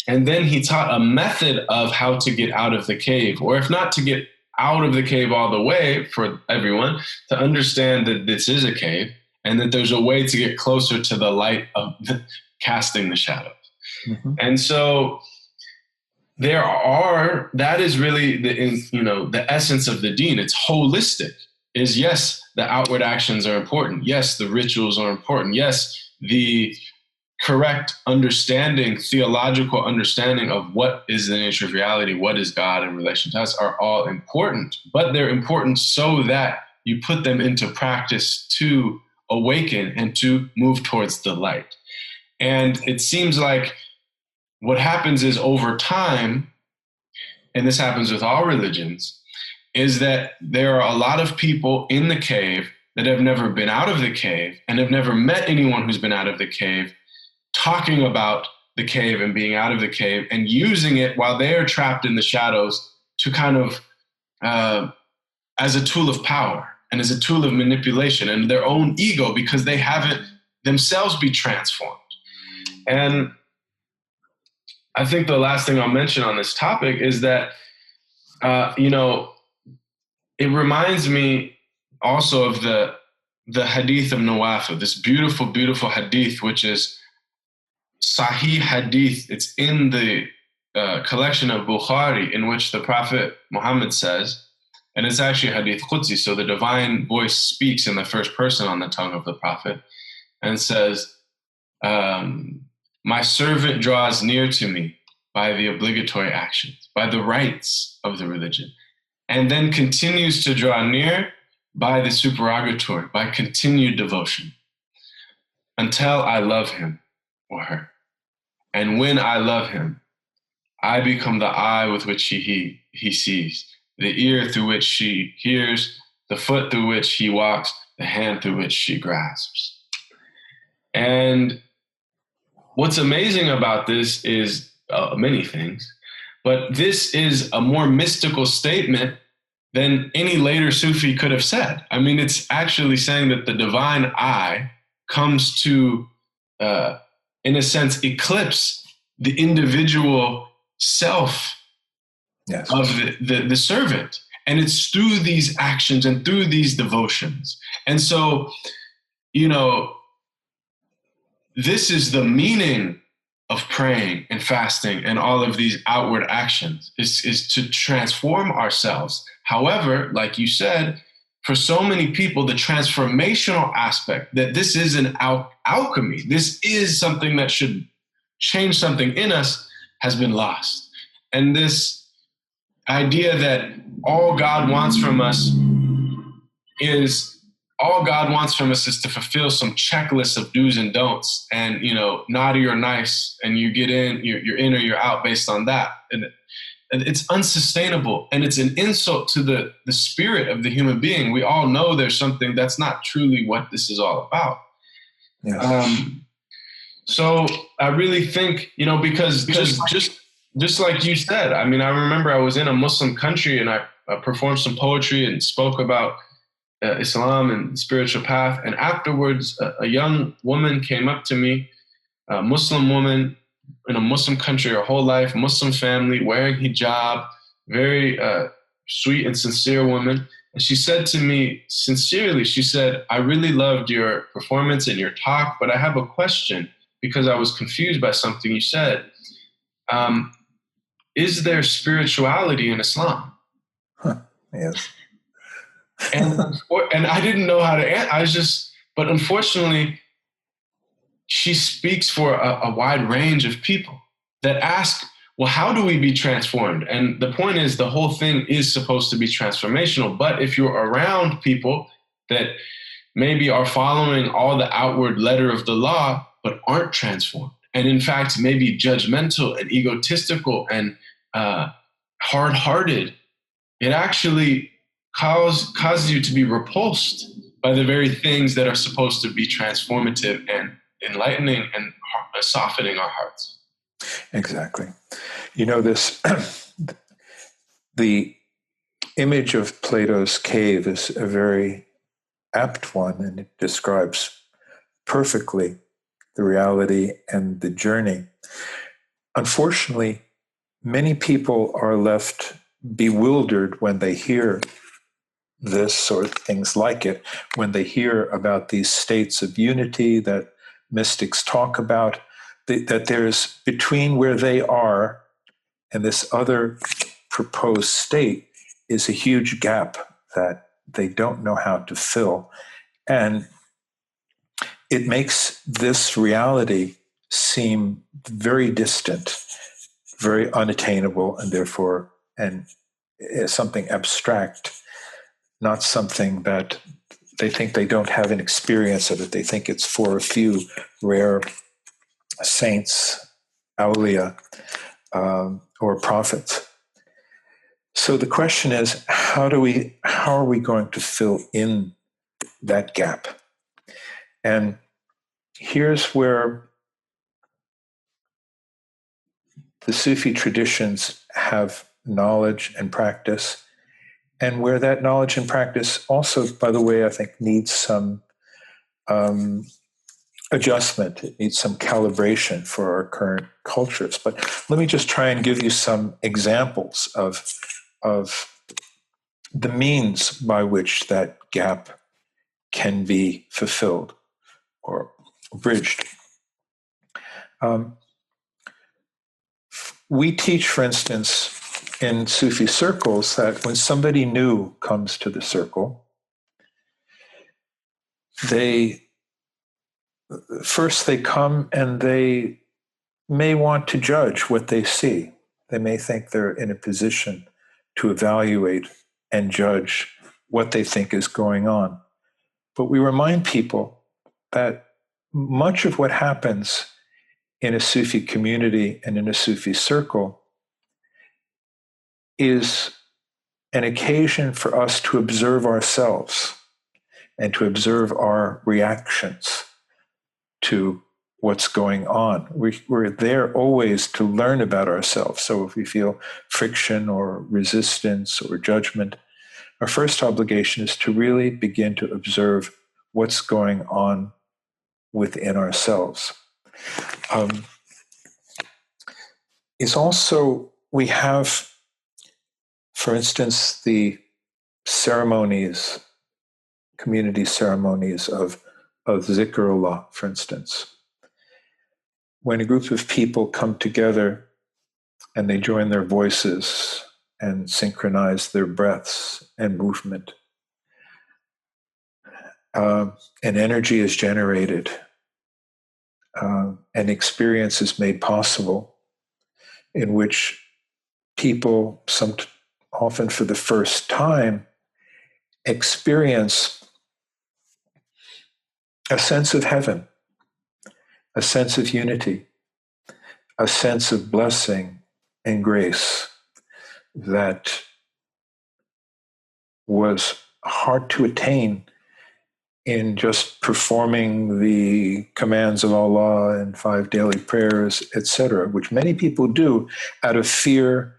And then he taught a method of how to get out of the cave, or if not to get out of the cave all the way for everyone, to understand that this is a cave and that there's a way to get closer to the light of casting the shadows. Mm-hmm. And so that is really the essence of the deen. It's holistic. Is yes, the outward actions are important. Yes, the rituals are important. Yes, the correct understanding, theological understanding of what is the nature of reality, what is God in relation to us, are all important. But they're important so that you put them into practice to awaken and to move towards the light. And it seems like what happens is, over time, and this happens with all religions, is that there are a lot of people in the cave that have never been out of the cave and have never met anyone who's been out of the cave, talking about the cave and being out of the cave and using it while they are trapped in the shadows to kind of as a tool of power and as a tool of manipulation and their own ego, because they haven't themselves be transformed. And I think the last thing I'll mention on this topic is that, it reminds me also of the hadith of Nawaf, this beautiful, beautiful hadith, which is Sahih hadith. It's in the collection of Bukhari, in which the Prophet Muhammad says, and it's actually hadith Qudsi, so the divine voice speaks in the first person on the tongue of the Prophet and says, my servant draws near to me by the obligatory actions, by the rites of the religion, and then continues to draw near by the supererogatory, by continued devotion, until I love him or her. And when I love him, I become the eye with which he sees, the ear through which she hears, the foot through which he walks, the hand through which she grasps. And what's amazing about this is many things, but this is a more mystical statement than any later Sufi could have said. I mean, it's actually saying that the divine eye comes to, in a sense, eclipse the individual self of the servant. And it's through these actions and through these devotions. And so, this is the meaning of praying and fasting and all of these outward actions, is to transform ourselves. However, like you said, for so many people, the transformational aspect, that this is an alchemy, this is something that should change something in us, has been lost. And this idea that all God wants from us is to fulfill some checklist of do's and don'ts, and naughty or nice, and you get in, you're in or you're out based on that. And it's unsustainable, and it's an insult to the spirit of the human being. We all know there's something that's not truly what this is all about. Yes. So I really think, because just like you said, I mean, I remember I was in a Muslim country and I performed some poetry and spoke about Islam and spiritual path. And afterwards, a young woman came up to me, a Muslim woman in a Muslim country her whole life, Muslim family, wearing hijab, very sweet and sincere woman. And she said to me sincerely, she said, I really loved your performance and your talk, but I have a question because I was confused by something you said. Is there spirituality in Islam? Yes. And I didn't know how to answer. But unfortunately, she speaks for a wide range of people that ask, well, how do we be transformed? And the point is, the whole thing is supposed to be transformational. But if you're around people that maybe are following all the outward letter of the law, but aren't transformed, and in fact, maybe judgmental and egotistical and hard-hearted, it actually causes you to be repulsed by the very things that are supposed to be transformative and enlightening and softening our hearts. Exactly. This the image of Plato's cave is a very apt one, and it describes perfectly the reality and the journey. Unfortunately, many people are left bewildered when they hear this or things like it, when they hear about these states of unity that mystics talk about, that there's between where they are and this other proposed state is a huge gap that they don't know how to fill. And it makes this reality seem very distant, very unattainable, and therefore something abstract, not something that they think they don't have an experience of it. They think it's for a few rare saints, awliya, or prophets. So the question is, how are we going to fill in that gap? And here's where the Sufi traditions have knowledge and practice, and where that knowledge and practice also, by the way, I think needs some adjustment. It needs some calibration for our current cultures. But let me just try and give you some examples of the means by which that gap can be fulfilled or bridged. Um, we teach, for instance, in Sufi circles that when somebody new comes to the circle, they come and they may want to judge what they see. They may think they're in a position to evaluate and judge what they think is going on. But we remind people that much of what happens in a Sufi community and in a Sufi circle is an occasion for us to observe ourselves and to observe our reactions to what's going on. We're there always to learn about ourselves. So if we feel friction or resistance or judgment, our first obligation is to really begin to observe what's going on within ourselves. It's also, we have, for instance, the ceremonies, community ceremonies of Zikrullah, for instance. When a group of people come together and they join their voices and synchronize their breaths and movement, an energy is generated, an experience is made possible in which people, often for the first time, experience a sense of heaven, a sense of unity, a sense of blessing and grace that was hard to attain in just performing the commands of Allah and 5 daily prayers, etc., which many people do out of fear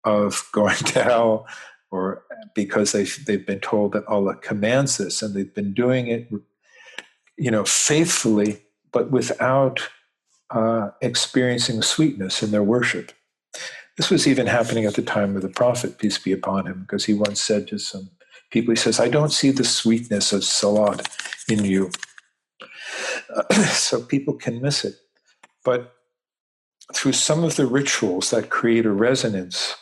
of going to hell, or because they've been told that Allah commands this, and they've been doing it, faithfully, but without experiencing sweetness in their worship. This was even happening at the time of the Prophet, peace be upon him, because he once said to some people, he says, "I don't see the sweetness of salat in you." So people can miss it. But through some of the rituals that create a resonance,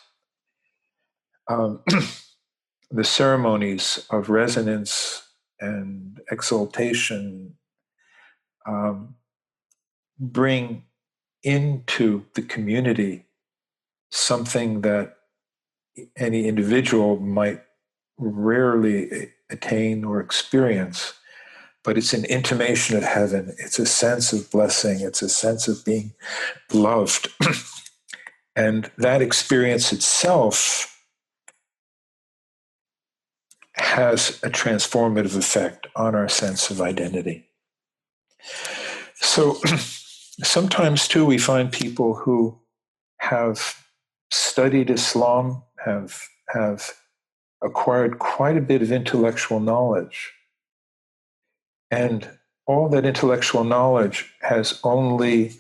the ceremonies of resonance and exaltation bring into the community something that any individual might rarely attain or experience, but it's an intimation of heaven. It's a sense of blessing. It's a sense of being loved. And that experience itself has a transformative effect on our sense of identity. So sometimes, too, we find people who have studied Islam, have acquired quite a bit of intellectual knowledge. And all that intellectual knowledge has only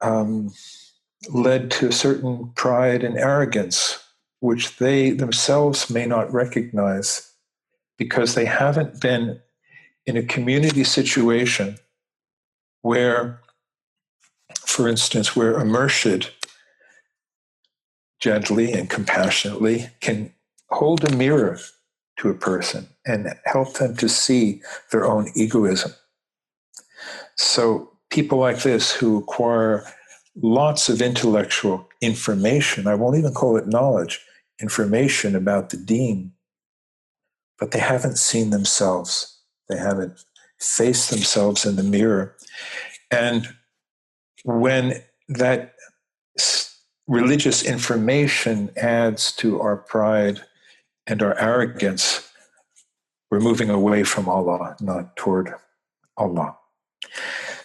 led to a certain pride and arrogance, which they themselves may not recognize because they haven't been in a community situation where, for instance, where a murshid gently and compassionately can hold a mirror to a person and help them to see their own egoism. So people like this who acquire lots of intellectual information, I won't even call it knowledge, information about the deen, but they haven't seen themselves. They haven't faced themselves in the mirror. And when that religious information adds to our pride and our arrogance, we're moving away from Allah, not toward Allah.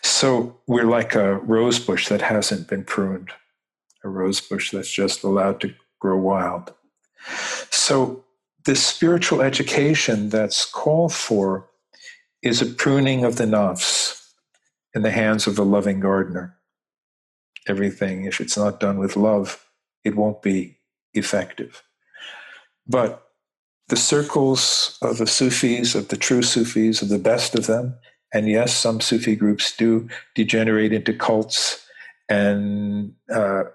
So we're like a rose bush that hasn't been pruned, a rose bush that's just allowed to grow wild. So this spiritual education that's called for is a pruning of the nafs in the hands of the loving gardener. Everything, if it's not done with love, it won't be effective. But the circles of the Sufis, of the true Sufis, of the best of them, And yes, some Sufi groups do degenerate into cults and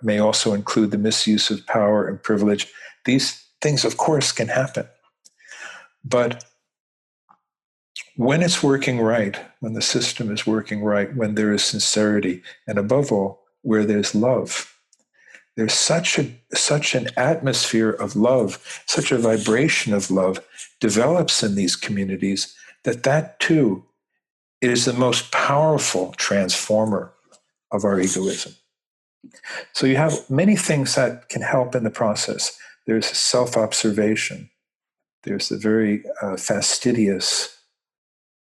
may also include the misuse of power and privilege. These things, of course, can happen. But when it's working right, when the system is working right, when there is sincerity, and above all, where there's love, there's such an atmosphere of love, such a vibration of love develops in these communities that too is the most powerful transformer of our egoism. So you have many things that can help in the process. There's self-observation. There's the very fastidious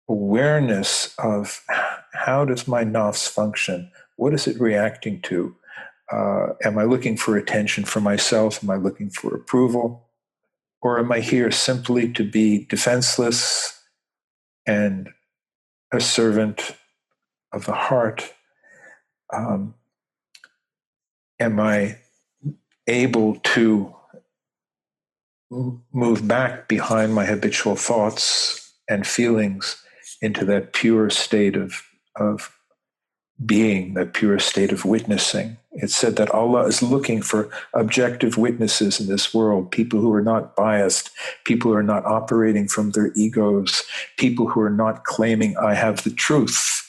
awareness of how does my nafs function? What is it reacting to? Am I looking for attention for myself? Am I looking for approval? Or am I here simply to be defenseless and a servant of the heart? Am I able to move back behind my habitual thoughts and feelings into that pure state of being, that pure state of witnessing? It's said that Allah is looking for objective witnesses in this world, people who are not biased, people who are not operating from their egos, people who are not claiming I have the truth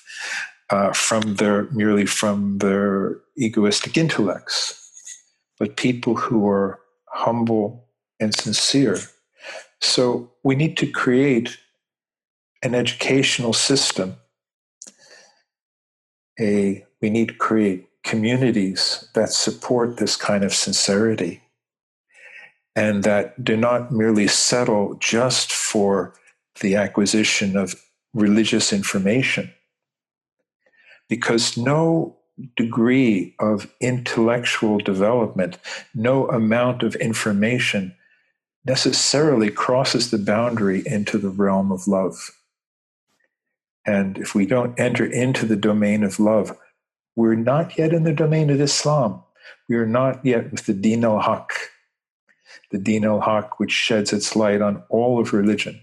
merely from their egoistic intellects, but people who are humble and sincere. So we need to create an educational system. We need to create communities that support this kind of sincerity and that do not merely settle just for the acquisition of religious information, because no degree of intellectual development, no amount of information necessarily crosses the boundary into the realm of love. And if we don't enter into the domain of love, we're not yet in the domain of Islam. We are not yet with the Din al-Haq, the Din al-Haq which sheds its light on all of religion.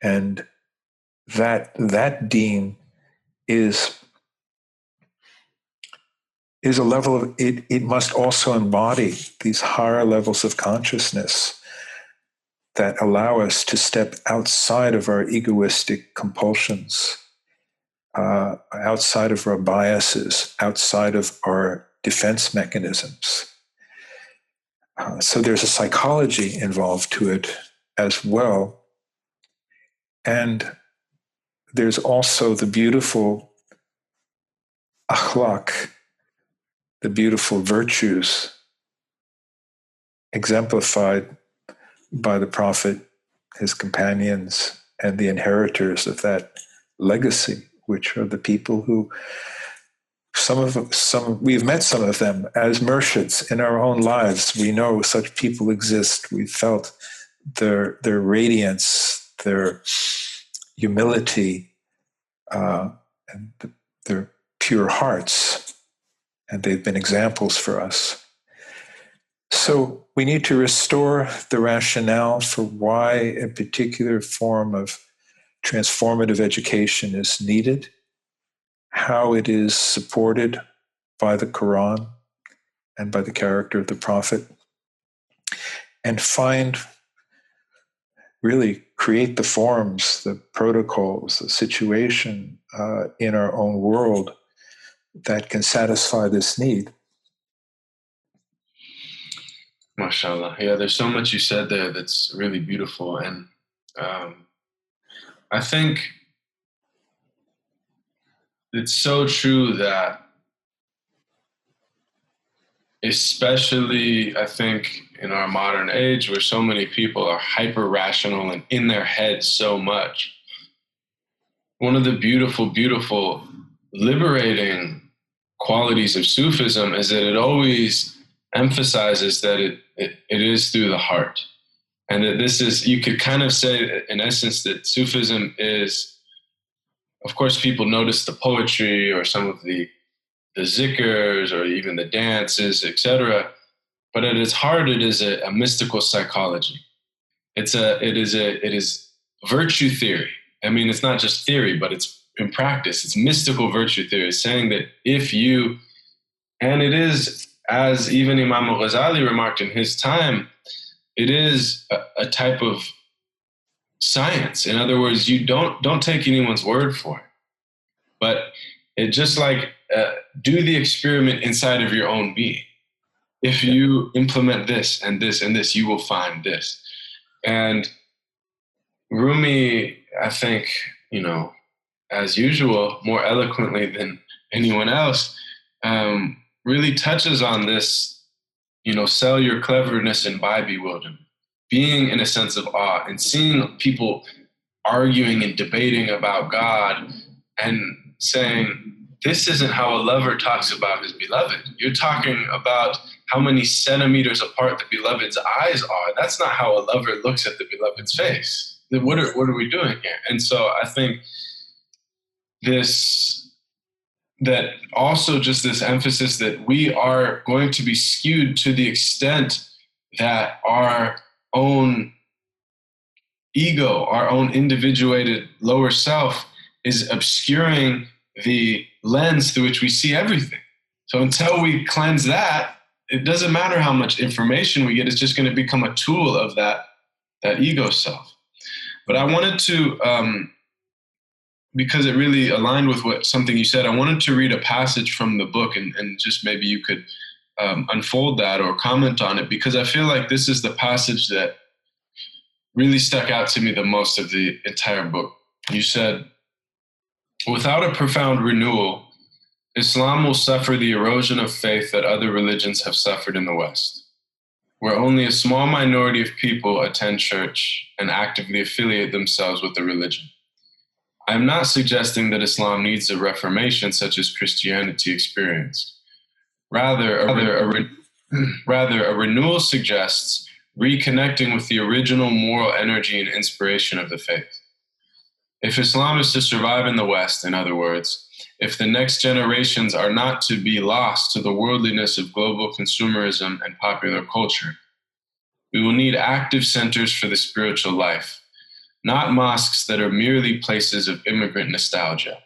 And that Deen is a level of, it must also embody these higher levels of consciousness that allow us to step outside of our egoistic compulsions, outside of our biases, outside of our defense mechanisms. So there's a psychology involved to it as well. And there's also the beautiful akhlaq, the beautiful virtues exemplified by the Prophet, his companions, and the inheritors of that legacy, which are the people who we've met some of them as murshids in our own lives. We know such people exist. We've felt their radiance, their humility, and their pure hearts, and they've been examples for us. So we need to restore the rationale for why a particular form of transformative education is needed, how it is supported by the Quran and by the character of the Prophet, and create the forms, the protocols, the situation in our own world that can satisfy this need. MashaAllah. Yeah, there's so much you said there that's really beautiful. And I think it's so true that, especially I think in our modern age where so many people are hyper rational and in their heads so much, one of the beautiful, beautiful, liberating qualities of Sufism is that it always emphasizes that it is through the heart. And that this is, you could kind of say in essence that Sufism is, of course, people notice the poetry or some of the zikrs or even the dances, etc. But at its heart, it is a mystical psychology. It is virtue theory. I mean, it's not just theory, but it's in practice. It's mystical virtue theory, saying that if you, and it is, as even Imam al-Ghazali remarked in his time, it is a type of science. In other words, you don't take anyone's word for it, but it just like do the experiment inside of your own being. If you implement this and this and this, you will find this. And Rumi, I think, as usual, more eloquently than anyone else, really touches on this, sell your cleverness and buy bewilderment. Being in a sense of awe and seeing people arguing and debating about God and saying, this isn't how a lover talks about his beloved. You're talking about how many centimeters apart the beloved's eyes are. That's not how a lover looks at the beloved's face. What are we doing here? And so I think that also just this emphasis that we are going to be skewed to the extent that our own ego, our own individuated lower self is obscuring the lens through which we see everything. So until we cleanse that, it doesn't matter how much information we get, it's just going to become a tool of that ego self. But I wanted to, because it really aligned with something you said, I wanted to read a passage from the book and just maybe you could unfold that or comment on it, because I feel like this is the passage that really stuck out to me the most of the entire book. You said, without a profound renewal, Islam will suffer the erosion of faith that other religions have suffered in the West, where only a small minority of people attend church and actively affiliate themselves with the religion. I am not suggesting that Islam needs a reformation such as Christianity experienced. Rather, a renewal suggests reconnecting with the original moral energy and inspiration of the faith. If Islam is to survive in the West, in other words, if the next generations are not to be lost to the worldliness of global consumerism and popular culture, we will need active centers for the spiritual life, not mosques that are merely places of immigrant nostalgia.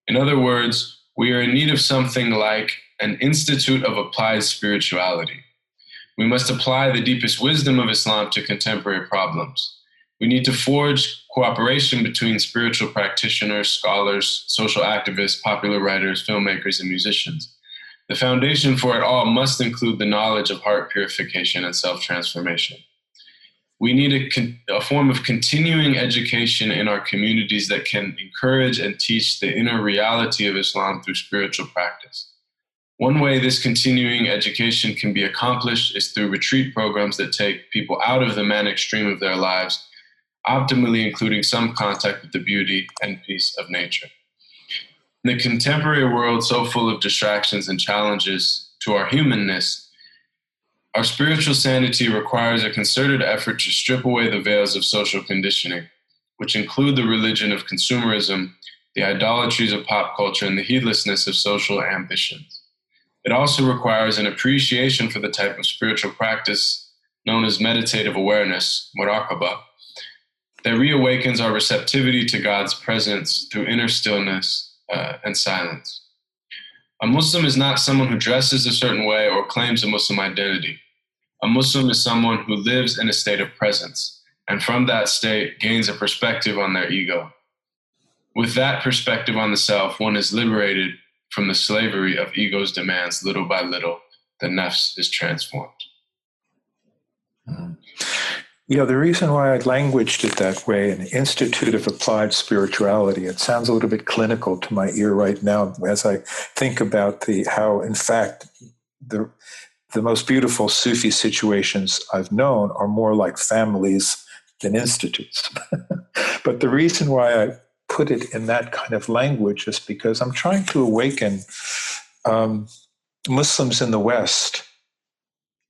In other words, we are in need of something like an institute of applied spirituality. We must apply the deepest wisdom of Islam to contemporary problems. We need to forge cooperation between spiritual practitioners, scholars, social activists, popular writers, filmmakers, and musicians. The foundation for it all must include the knowledge of heart purification and self-transformation. We need a form of continuing education in our communities that can encourage and teach the inner reality of Islam through spiritual practice. One way this continuing education can be accomplished is through retreat programs that take people out of the manic stream of their lives, optimally including some contact with the beauty and peace of nature. In the contemporary world so full of distractions and challenges to our humanness, our spiritual sanity requires a concerted effort to strip away the veils of social conditioning, which include the religion of consumerism, the idolatries of pop culture, and the heedlessness of social ambitions. It also requires an appreciation for the type of spiritual practice known as meditative awareness, muraqabah, that reawakens our receptivity to God's presence through inner stillness and silence. A Muslim is not someone who dresses a certain way or claims a Muslim identity. A Muslim is someone who lives in a state of presence, and from that state gains a perspective on their ego. With that perspective on the self, one is liberated from the slavery of ego's demands. Little by little, the nafs is transformed. Yeah, the reason why I languaged it that way, an Institute of Applied Spirituality, it sounds a little bit clinical to my ear right now as I think about how, in fact, the most beautiful Sufi situations I've known are more like families than institutes. But the reason why I put it in that kind of language is because I'm trying to awaken Muslims in the West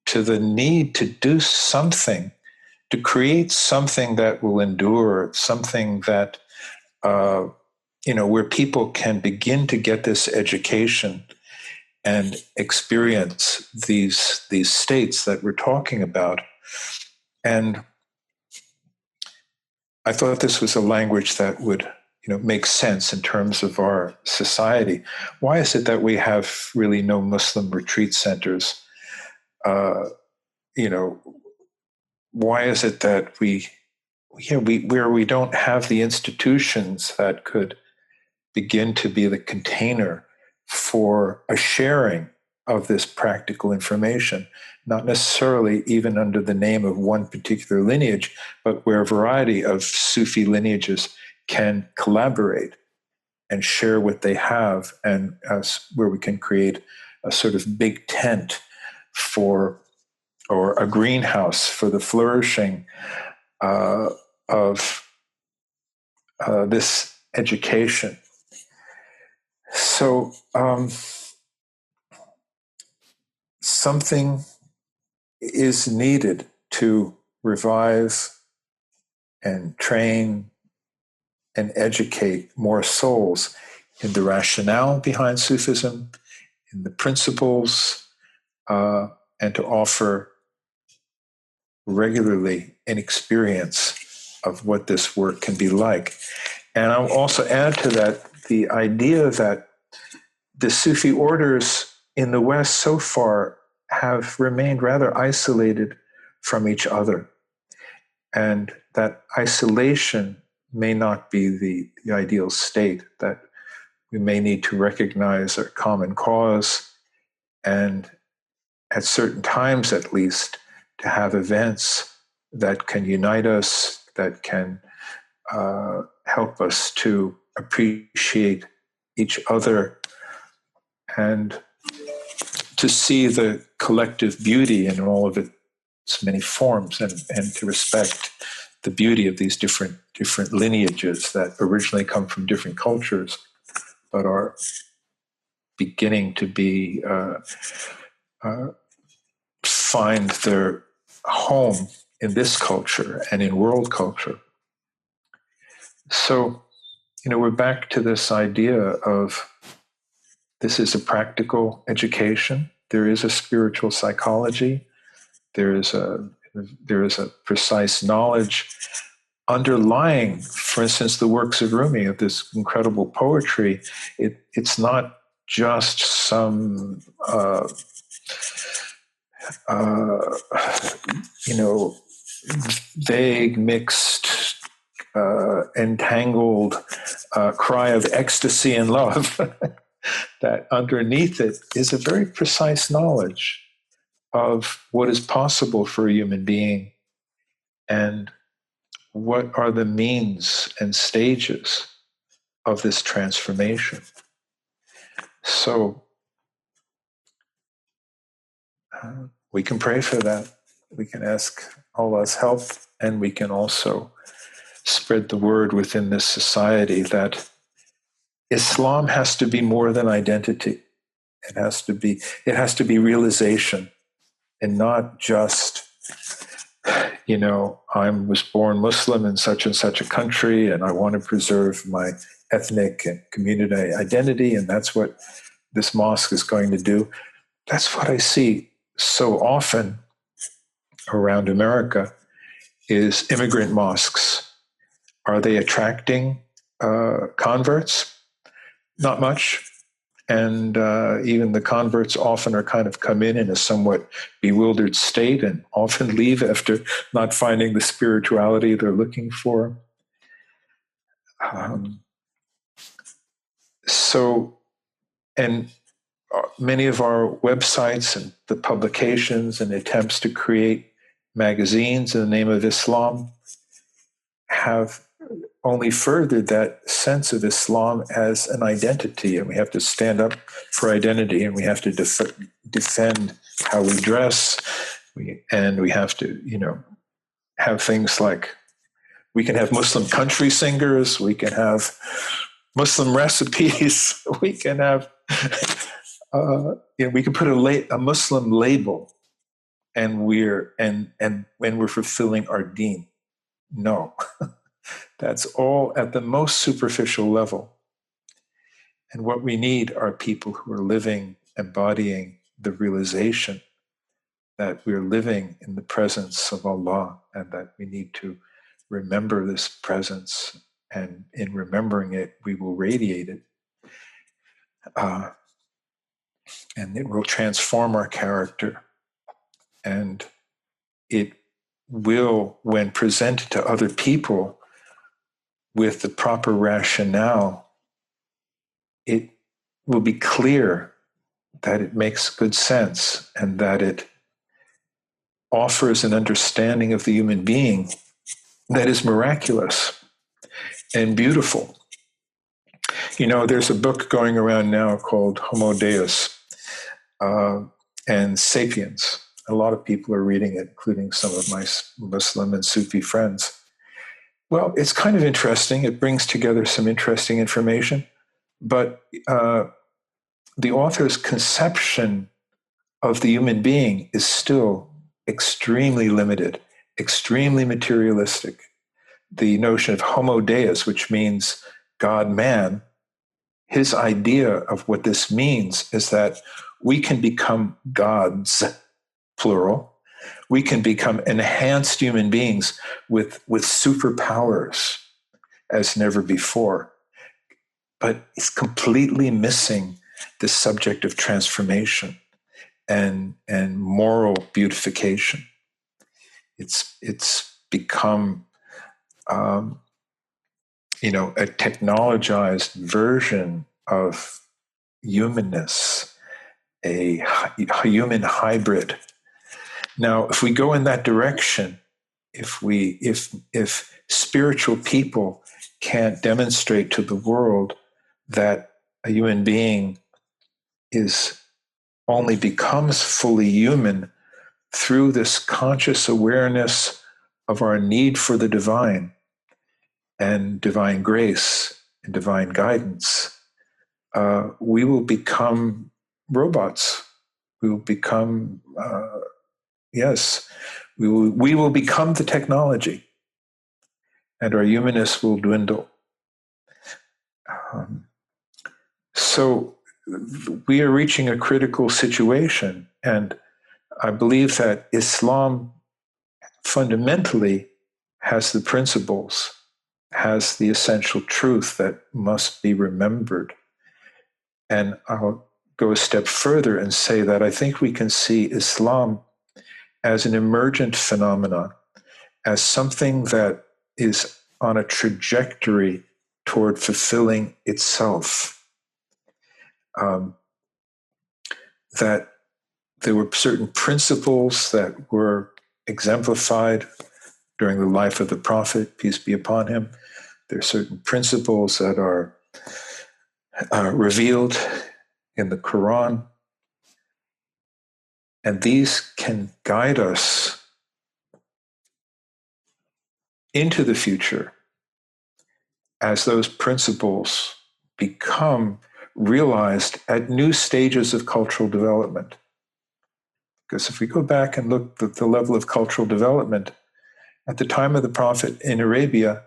to the need to do something, to create something that will endure, something that, where people can begin to get this education and experience these states that we're talking about. And I thought this was a language that would, make sense in terms of our society. Why is it that we have really no Muslim retreat centers? Uh, you know, why is it that where we don't have the institutions that could begin to be the container for a sharing of this practical information, not necessarily even under the name of one particular lineage, but where a variety of Sufi lineages can collaborate and share what they have, and where we can create a sort of big tent for, or a greenhouse for the flourishing of this education. So something is needed to revive and train and educate more souls in the rationale behind Sufism, in the principles, and to offer regularly an experience of what this work can be like. And I'll also add to that the idea that the Sufi orders in the West so far have remained rather isolated from each other. And that isolation may not be the ideal state, that we may need to recognize a common cause, and at certain times at least, to have events that can unite us, that can help us to appreciate each other and to see the collective beauty in all of its many forms, and to respect the beauty of these different lineages that originally come from different cultures, but are beginning to be find their home in this culture and in world culture. So, we're back to this idea of this is a practical education. There is a spiritual psychology. There is a precise knowledge underlying, for instance, the works of Rumi, of this incredible poetry. It's not just some vague, mixed, entangled cry of ecstasy and love. That underneath it is a very precise knowledge of what is possible for a human being and what are the means and stages of this transformation. So we can pray for that. We can ask Allah's help, and we can also spread the word within this society that Islam has to be more than identity. It has to be realization, and not just, I was born Muslim in such and such a country, and I want to preserve my ethnic and community identity, and that's what this mosque is going to do. That's what I see so often around America, is immigrant mosques. Are they attracting converts? Not much. And even the converts often are kind of come in a somewhat bewildered state, and often leave after not finding the spirituality they're looking for. And many of our websites and the publications and attempts to create magazines in the name of Islam have only furthered that sense of Islam as an identity, and we have to stand up for identity, and we have to defend how we dress, and we have to, have things like, we can have Muslim country singers, we can have Muslim recipes, we can have, we can put a Muslim label, and when we're fulfilling our deen. No. That's all at the most superficial level. And what we need are people who are living, embodying the realization that we're living in the presence of Allah, and that we need to remember this presence, and in remembering it, we will radiate it. And it will transform our character. And it will, when presented to other people with the proper rationale, it will be clear that it makes good sense and that it offers an understanding of the human being that is miraculous and beautiful. You know, there's a book going around now called Homo Deus and Sapiens. A lot of people are reading it, including some of my Muslim and Sufi friends. Well, it's kind of interesting. It brings together some interesting information, but the author's conception of the human being is still extremely limited, extremely materialistic. The notion of Homo Deus, which means God-man, his idea of what this means is that we can become gods, plural. We can become enhanced human beings with superpowers as never before. But it's completely missing the subject of transformation and moral beautification. It's become a technologized version of humanness, a human hybrid. Now, if we go in that direction, if spiritual people can't demonstrate to the world that a human being only becomes fully human through this conscious awareness of our need for the divine and divine grace and divine guidance, we will become robots. We will become, we will become the technology, and our humanness will dwindle. So we are reaching a critical situation, and I believe that Islam fundamentally has the principles, has the essential truth that must be remembered. And I'll go a step further and say that I think we can see Islam as an emergent phenomenon, as something that is on a trajectory toward fulfilling itself. That there were certain principles that were exemplified during the life of the Prophet, peace be upon him. There are certain principles that are revealed in the Quran. And these can guide us into the future as those principles become realized at new stages of cultural development. Because if we go back and look at the level of cultural development, at the time of the Prophet in Arabia,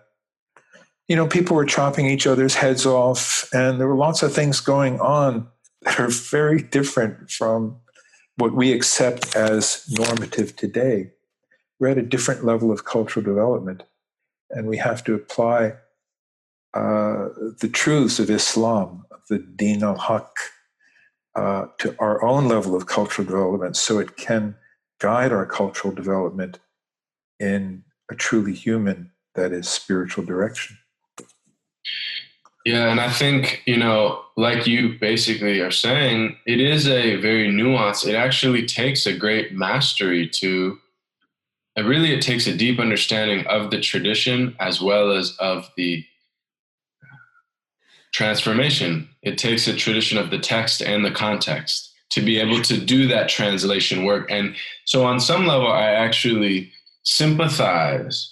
people were chopping each other's heads off, and there were lots of things going on that are very different from what we accept as normative today. We're at a different level of cultural development, and we have to apply the truths of Islam, the Din al-Haq, to our own level of cultural development so it can guide our cultural development in a truly human, that is, spiritual direction. Yeah, and I think, like you basically are saying, it is a very nuanced, it actually takes a great mastery it takes a deep understanding of the tradition as well as of the transformation. It takes a tradition of the text and the context to be able to do that translation work. And so on some level, I actually sympathize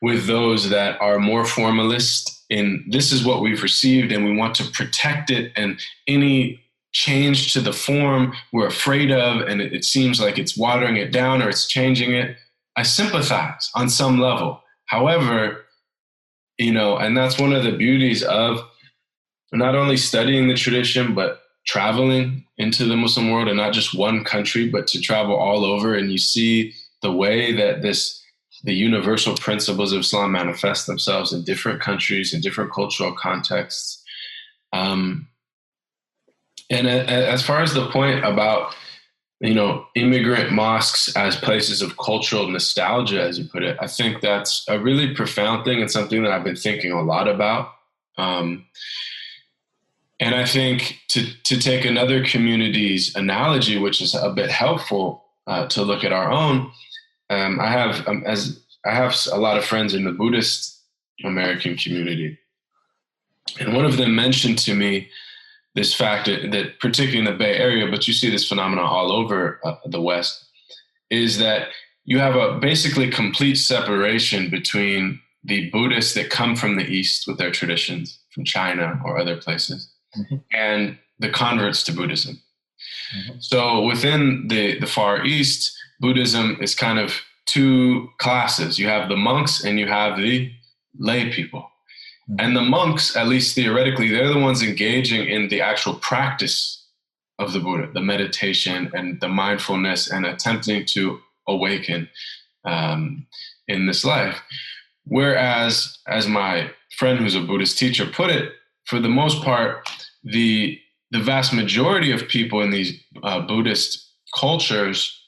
with those that are more formalist in this is what we've received and we want to protect it, and any change to the form we're afraid of, and it seems like it's watering it down or it's changing it. I sympathize on some level. However, and that's one of the beauties of not only studying the tradition, but traveling into the Muslim world, and not just one country, but to travel all over. And you see the way that this the universal principles of Islam manifest themselves in different countries, in different cultural contexts. And as far as the point about, immigrant mosques as places of cultural nostalgia, as you put it, I think that's a really profound thing and something that I've been thinking a lot about. And I think to take another community's analogy, which is a bit helpful to look at our own, I have a lot of friends in the Buddhist American community, and one of them mentioned to me this fact that particularly in the Bay Area, but you see this phenomenon all over the West, is that you have a basically complete separation between the Buddhists that come from the East with their traditions, from China or other places, mm-hmm. and the converts to Buddhism. Mm-hmm. So within the Far East, Buddhism is kind of two classes. You have the monks and you have the lay people. And the monks, at least theoretically, they're the ones engaging in the actual practice of the Buddha, the meditation and the mindfulness and attempting to awaken in this life. Whereas, as my friend who's a Buddhist teacher put it, for the most part, the vast majority of people in these Buddhist cultures,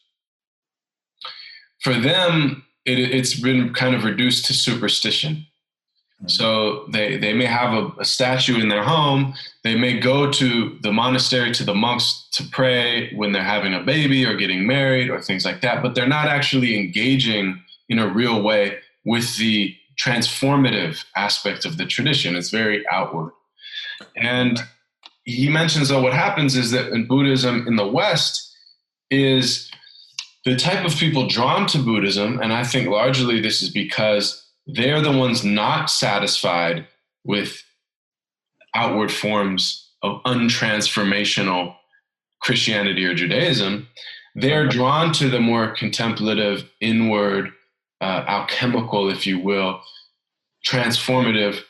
for them, it's been kind of reduced to superstition. So they may have a statue in their home. They may go to the monastery, to the monks to pray when they're having a baby or getting married or things like that, but they're not actually engaging in a real way with the transformative aspect of the tradition. It's very outward. And he mentions that what happens is that in Buddhism in the West is the type of people drawn to Buddhism, and I think largely this is because they're the ones not satisfied with outward forms of untransformational Christianity or Judaism. They're drawn to the more contemplative, inward, alchemical, if you will, transformative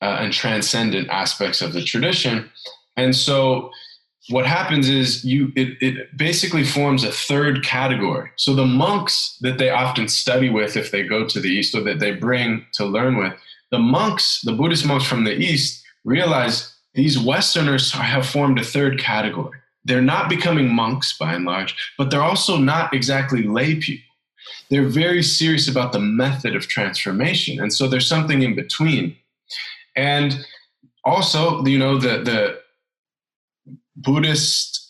and transcendent aspects of the tradition. And so what happens is it basically forms a third category. So the monks that they often study with if they go to the East, or that they bring to learn with, the monks, the Buddhist monks from the East, realize these Westerners have formed a third category. They're not becoming monks by and large, but they're also not exactly lay people. They're very serious about the method of transformation. And so there's something in between. And also, the Buddhist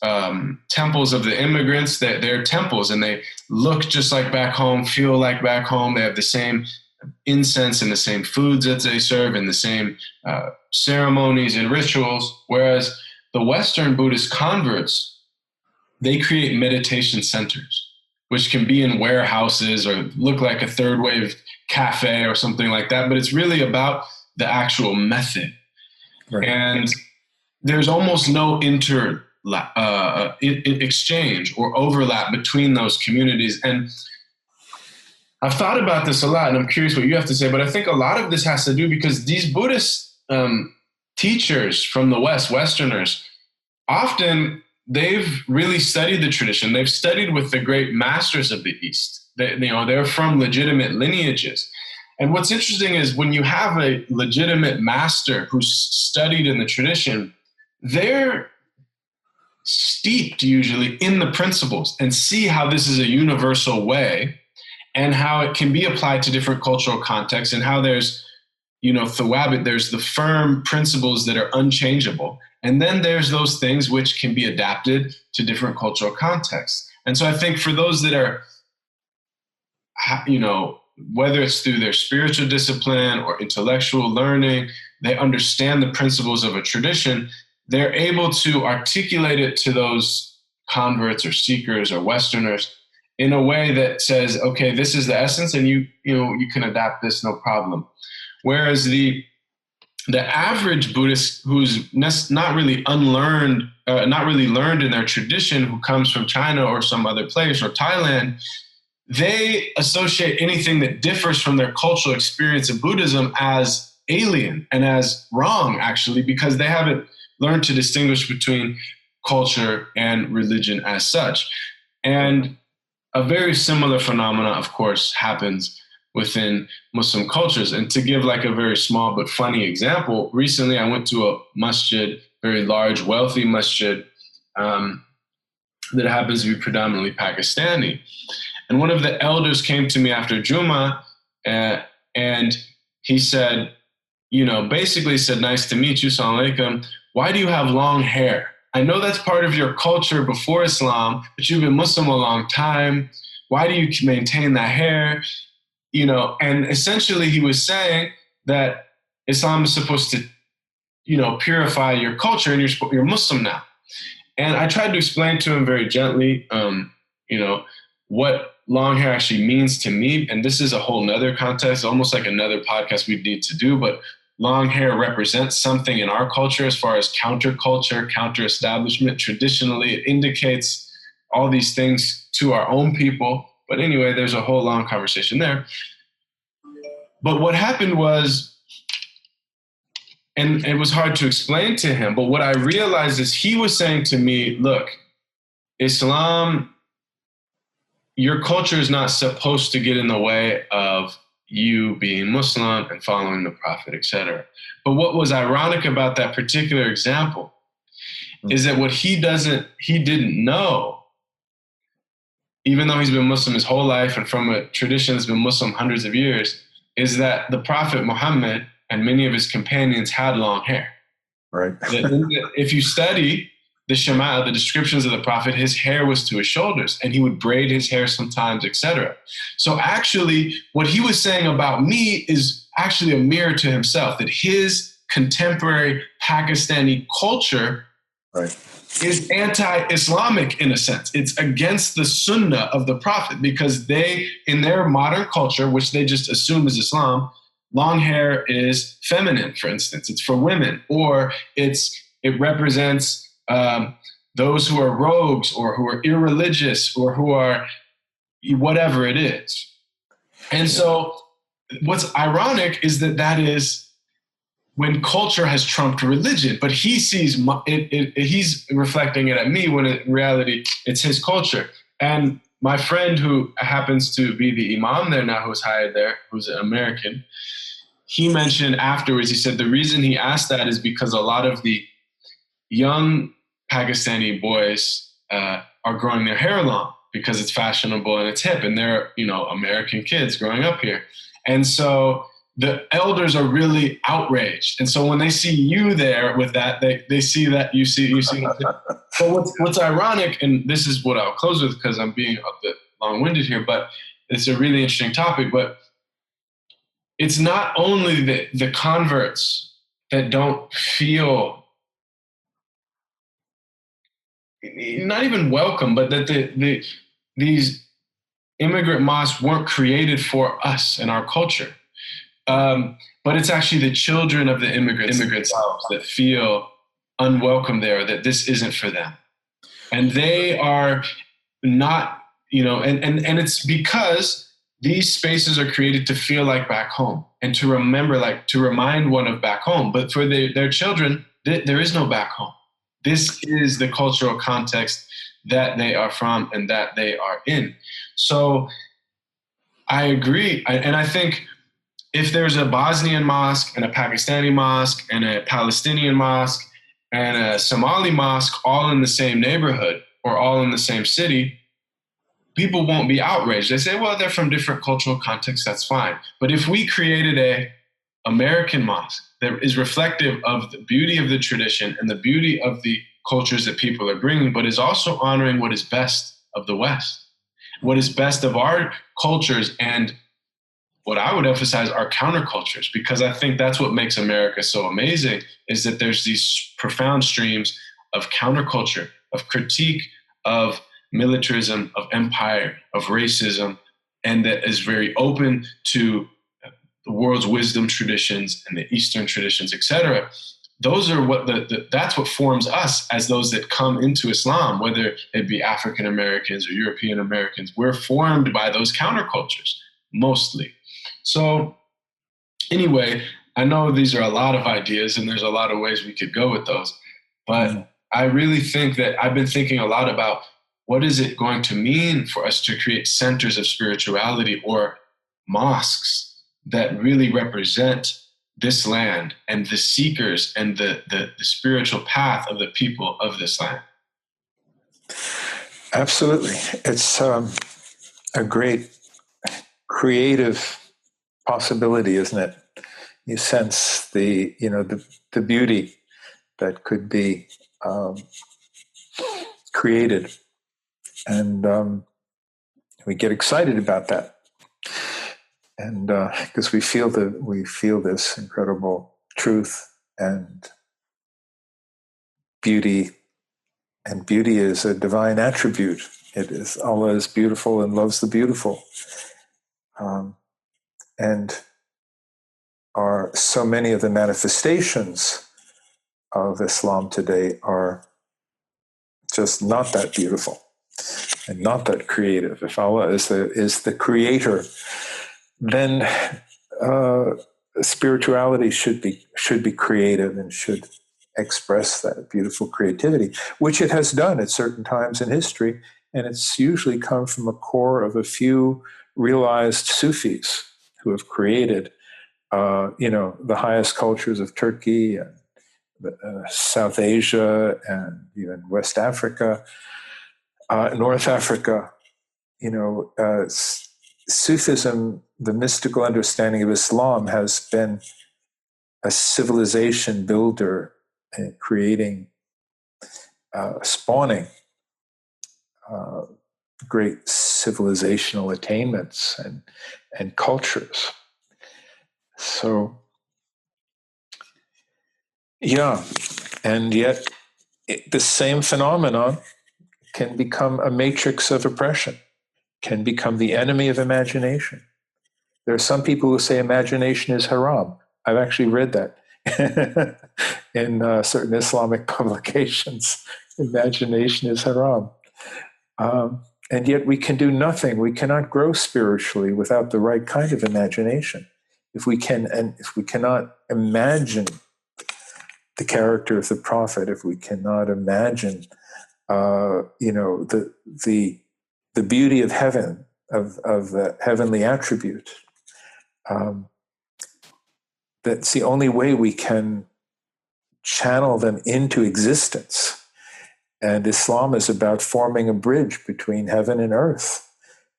temples of the immigrants, they're temples and they look just like back home, feel like back home. They have the same incense and the same foods that they serve and the same ceremonies and rituals. Whereas the Western Buddhist converts, they create meditation centers, which can be in warehouses or look like a third wave cafe or something like that. But it's really about the actual method. Right. And there's almost no exchange or overlap between those communities. And I've thought about this a lot, and I'm curious what you have to say, but I think a lot of this has to do because these Buddhist teachers from the West, Westerners, often they've really studied the tradition. They've studied with the great masters of the East. They're from legitimate lineages. And what's interesting is when you have a legitimate master who's studied in the tradition, they're steeped usually in the principles and see how this is a universal way and how it can be applied to different cultural contexts and how there's, throughout it, there's the firm principles that are unchangeable. And then there's those things which can be adapted to different cultural contexts. And so I think for those that are, whether it's through their spiritual discipline or intellectual learning, they understand the principles of a tradition. They're able to articulate it to those converts or seekers or Westerners in a way that says, okay, this is the essence and you can adapt this, no problem. Whereas the average Buddhist who's not really unlearned, not really learned in their tradition, who comes from China or some other place or Thailand, they associate anything that differs from their cultural experience of Buddhism as alien and as wrong, actually, because they haven't learned to distinguish between culture and religion as such. And a very similar phenomena, of course, happens within Muslim cultures. And to give like a very small but funny example, recently I went to a masjid, very large, wealthy masjid, that happens to be predominantly Pakistani. And one of the elders came to me after Jummah, and he said, basically said, nice to meet you, Assalamu alaikum. Why do you have long hair? I know that's part of your culture before Islam, but you've been Muslim a long time. Why do you maintain that hair? And essentially he was saying that Islam is supposed to, purify your culture, and you're Muslim now. And I tried to explain to him very gently, what long hair actually means to me. And this is a whole nother context, almost like another podcast we'd need to do, but long hair represents something in our culture as far as counterculture, counter-establishment. Traditionally, it indicates all these things to our own people. But anyway, there's a whole long conversation there. But what happened was, and it was hard to explain to him, but what I realized is he was saying to me, look, Islam, your culture is not supposed to get in the way of you being Muslim and following the Prophet, etc. But what was ironic about that particular example is that what he didn't know, even though he's been Muslim his whole life and from a tradition that's been Muslim hundreds of years, is that the Prophet Muhammad and many of his companions had long hair. Right. If you study the Shema, the descriptions of the Prophet, his hair was to his shoulders, and he would braid his hair sometimes, etc. So actually, what he was saying about me is actually a mirror to himself, that his contemporary Pakistani culture is anti-Islamic in a sense. It's against the sunnah of the Prophet, because they, in their modern culture, which they just assume is Islam, long hair is feminine, for instance. It's for women, or it represents those who are rogues or who are irreligious or who are whatever it is. And so what's ironic is that is when culture has trumped religion, but he sees he's reflecting it at me when in reality it's his culture. And my friend who happens to be the imam there now, who's hired there, who's an American, he mentioned afterwards, he said the reason he asked that is because a lot of the young Pakistani boys are growing their hair long because it's fashionable and it's hip, and they're, American kids growing up here. And so the elders are really outraged. And so when they see you there with that, they see that you see. So what's ironic, and this is what I'll close with because I'm being a bit long-winded here, but it's a really interesting topic. But it's not only the converts that don't feel not even welcome, but that these immigrant mosques weren't created for us and our culture. But it's actually the children of the immigrants that feel unwelcome there, that this isn't for them. And they are not, and it's because these spaces are created to feel like back home and to remember, like to remind one of back home. But for their children, there is no back home. This is the cultural context that they are from and that they are in. So I agree. And I think if there's a Bosnian mosque and a Pakistani mosque and a Palestinian mosque and a Somali mosque all in the same neighborhood or all in the same city, people won't be outraged. They say, well, they're from different cultural contexts, that's fine. But if we created a American mosque that is reflective of the beauty of the tradition and the beauty of the cultures that people are bringing, but is also honoring what is best of the West, what is best of our cultures, and what I would emphasize are countercultures, because I think that's what makes America so amazing, is that there's these profound streams of counterculture, of critique of militarism, of empire, of racism, and that is very open to the world's wisdom traditions and the Eastern traditions, etc. Those are what that's what forms us as those that come into Islam, whether it be African Americans or European Americans. We're formed by those countercultures, mostly. So anyway, I know these are a lot of ideas and there's a lot of ways we could go with those, but I really think that I've been thinking a lot about what is it going to mean for us to create centers of spirituality or mosques that really represent this land and the seekers and the spiritual path of the people of this land. Absolutely. It's a great creative possibility, isn't it? You sense the beauty that could be created, and we get excited about that, and because we feel this incredible truth and beauty, and beauty is a divine attribute. It is Allah is beautiful and loves the beautiful, and are so many of the manifestations of Islam today are just not that beautiful and not that creative. If Allah is the creator, then spirituality should be creative and should express that beautiful creativity, which it has done at certain times in history, and it's usually come from a core of a few realized Sufis who have created, the highest cultures of Turkey and South Asia and even West Africa, North Africa. Sufism, the mystical understanding of Islam, has been a civilization builder and creating, spawning great civilizational attainments and cultures. So, yeah, and yet the same phenomenon can become a matrix of oppression, can become the enemy of imagination. There are some people who say imagination is haram. I've actually read that in certain Islamic publications. Imagination is haram. And yet we can do nothing. We cannot grow spiritually without the right kind of imagination. If we cannot imagine the character of the prophet, if we cannot imagine, the beauty of heaven, of the heavenly attribute, that's the only way we can channel them into existence. And Islam is about forming a bridge between heaven and earth,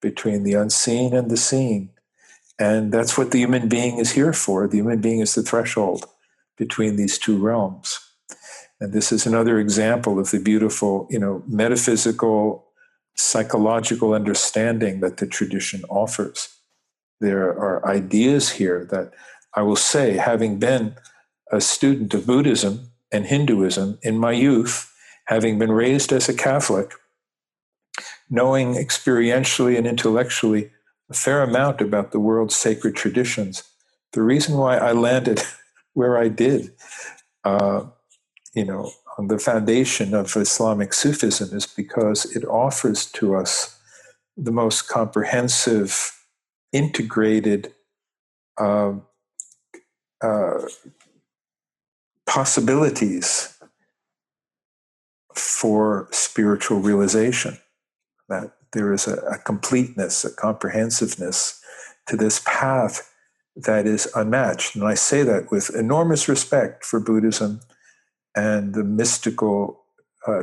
between the unseen and the seen. And that's what the human being is here for. The human being is the threshold between these two realms. And this is another example of the beautiful, metaphysical, psychological understanding that the tradition offers. There are ideas here that I will say, having been a student of Buddhism and Hinduism in my youth, having been raised as a Catholic, knowing experientially and intellectually a fair amount about the world's sacred traditions, the reason why I landed where I did, on the foundation of Islamic Sufism, is because it offers to us the most comprehensive, integrated possibilities for spiritual realization, that there is a completeness, a comprehensiveness to this path that is unmatched. And I say that with enormous respect for Buddhism and the mystical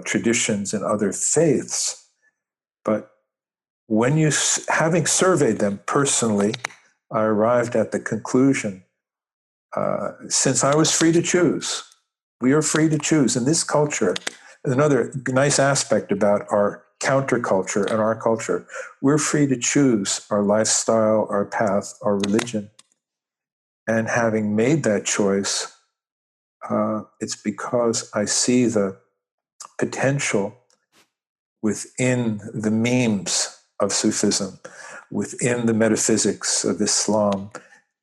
traditions and other faiths. But when having surveyed them personally, I arrived at the conclusion, since I was free to choose, we are free to choose. In this culture, another nice aspect about our counterculture and our culture, we're free to choose our lifestyle, our path, our religion. And having made that choice, it's because I see the potential within the memes of Sufism, within the metaphysics of Islam,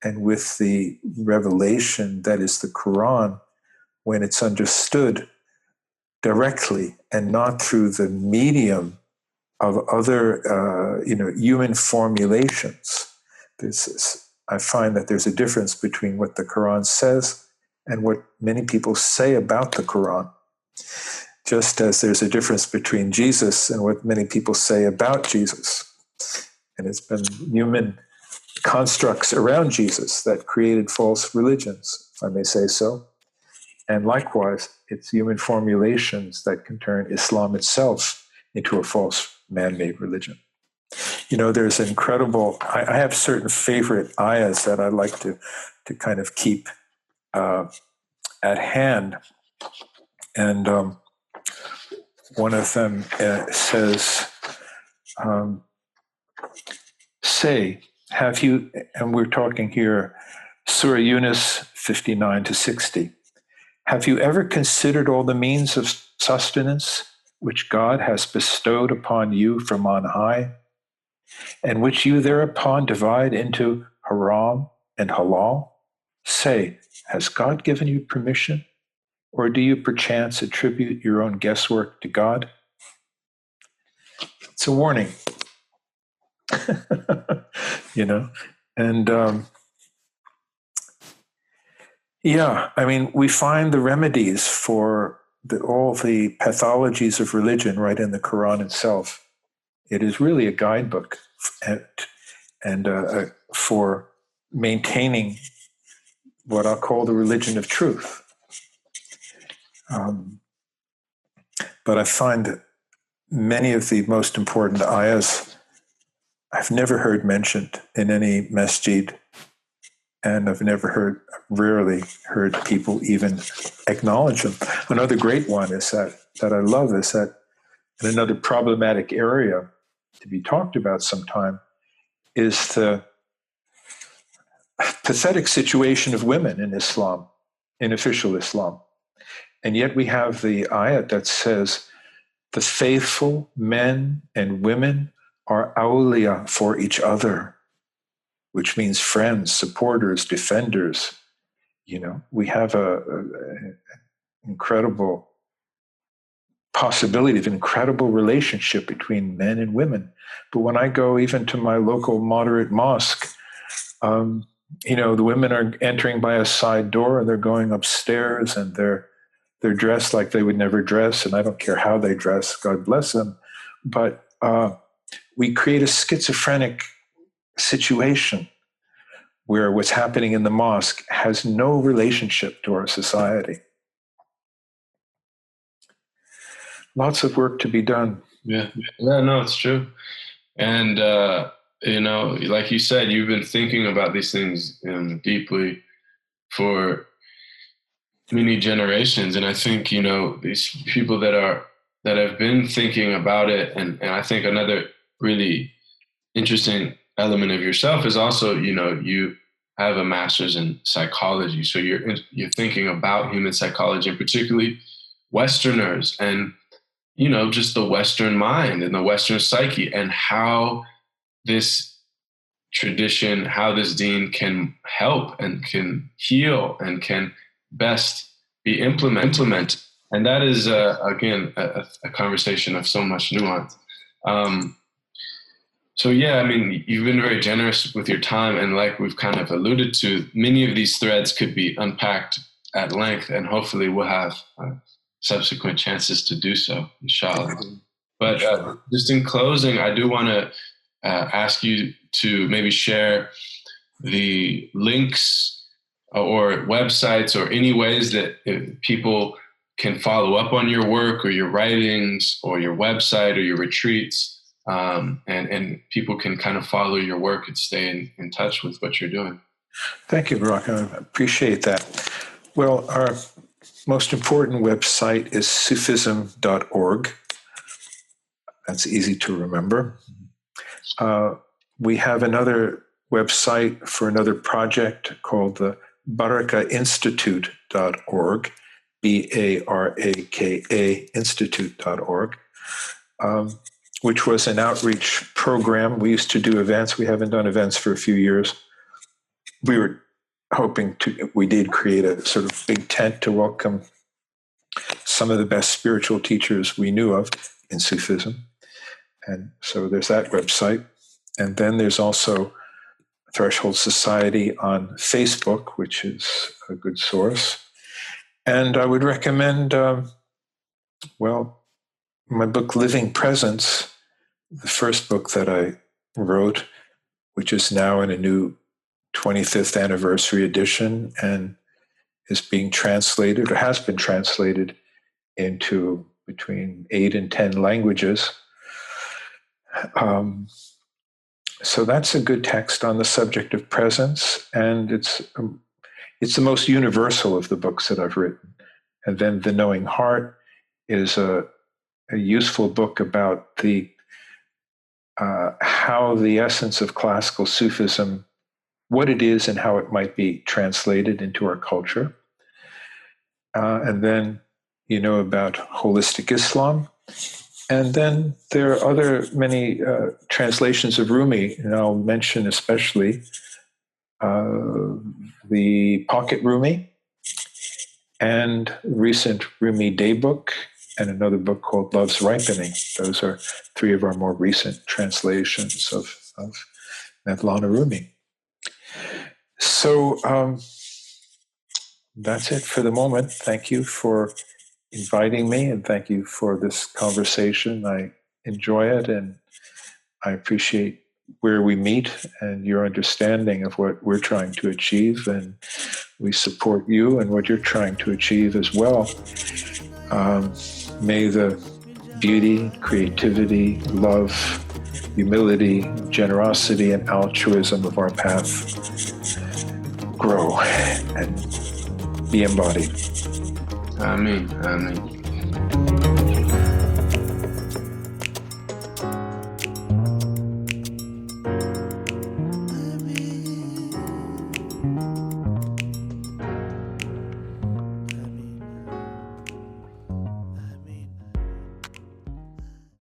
and with the revelation that is the Quran, when it's understood directly and not through the medium of other, human formulations. I find that there's a difference between what the Quran says and what many people say about the Quran. Just as there's a difference between Jesus and what many people say about Jesus. And it's been human constructs around Jesus that created false religions, if I may say so. And likewise, it's human formulations that can turn Islam itself into a false man-made religion. There's incredible, I have certain favorite ayahs that I like to kind of keep at hand. And one of them says, say, have you, and we're talking here, Surah Yunus 59 to 60, have you ever considered all the means of sustenance which God has bestowed upon you from on high, and which you thereupon divide into haram and halal? Say, has God given you permission, or do you perchance attribute your own guesswork to God? It's a warning, and we find the remedies for all the pathologies of religion right in the Quran itself. It is really a guidebook and for maintaining what I'll call the religion of truth. But I find that many of the most important ayahs I've never heard mentioned in any masjid, and I've rarely heard people even acknowledge them. Another great one is that I love is that in another problematic area to be talked about sometime is the pathetic situation of women in Islam, in official Islam. And yet we have the ayat that says, the faithful men and women are awliya for each other, which means friends, supporters, defenders. We have an incredible possibility of an incredible relationship between men and women. But when I go even to my local moderate mosque, the women are entering by a side door and they're going upstairs, and they're dressed like they would never dress, and I don't care how they dress, God bless them. But we create a schizophrenic situation where what's happening in the mosque has no relationship to our society. Lots of work to be done. Yeah, no, it's true. And, like you said, you've been thinking about these things deeply for many generations. And I think, these people that have been thinking about it. And I think another really interesting element of yourself is also, you have a master's in psychology. So you're thinking about human psychology, and particularly Westerners, and just the Western mind and the Western psyche, and how this tradition, how this deen can help and can heal and can best be implemented. And that is, again, a conversation of so much nuance. So yeah, you've been very generous with your time, and like we've kind of alluded to, many of these threads could be unpacked at length, and hopefully we'll have subsequent chances to do so, inshallah. But just in closing, I do want to ask you to maybe share the links or websites or any ways that people can follow up on your work or your writings or your website or your retreats, and people can kind of follow your work and stay in touch with what you're doing. Thank you, Baraka. I appreciate that. Well, our most important website is sufism.org. That's easy to remember. We have another website for another project called the barakainstitute.org, Baraka institute.org, which was an outreach program. We used to do events. We haven't done events for a few years. We did create a sort of big tent to welcome some of the best spiritual teachers we knew of in Sufism. And so there's that website. And then there's also Threshold Society on Facebook, which is a good source. And I would recommend, my book, Living Presence, the first book that I wrote, which is now in a new 25th anniversary edition and is being translated, or has been translated, into between 8 and 10 languages. So that's a good text on the subject of presence, and it's the most universal of the books that I've written. And then The Knowing Heart is a useful book about the how the essence of classical Sufism, what it is and how it might be translated into our culture. And then about holistic Islam. And then there are other many translations of Rumi, and I'll mention especially the Pocket Rumi and recent Rumi Day Book and another book called Love's Ripening. Those are 3 of our more recent translations of Mevlana Rumi. So that's it for the moment. Thank you for inviting me, and thank you for this conversation. I enjoy it, and I appreciate where we meet and your understanding of what we're trying to achieve, and we support you and what you're trying to achieve as well. May the beauty, creativity, love, humility, generosity, and altruism of our path grow and be embodied. Amen. Amen.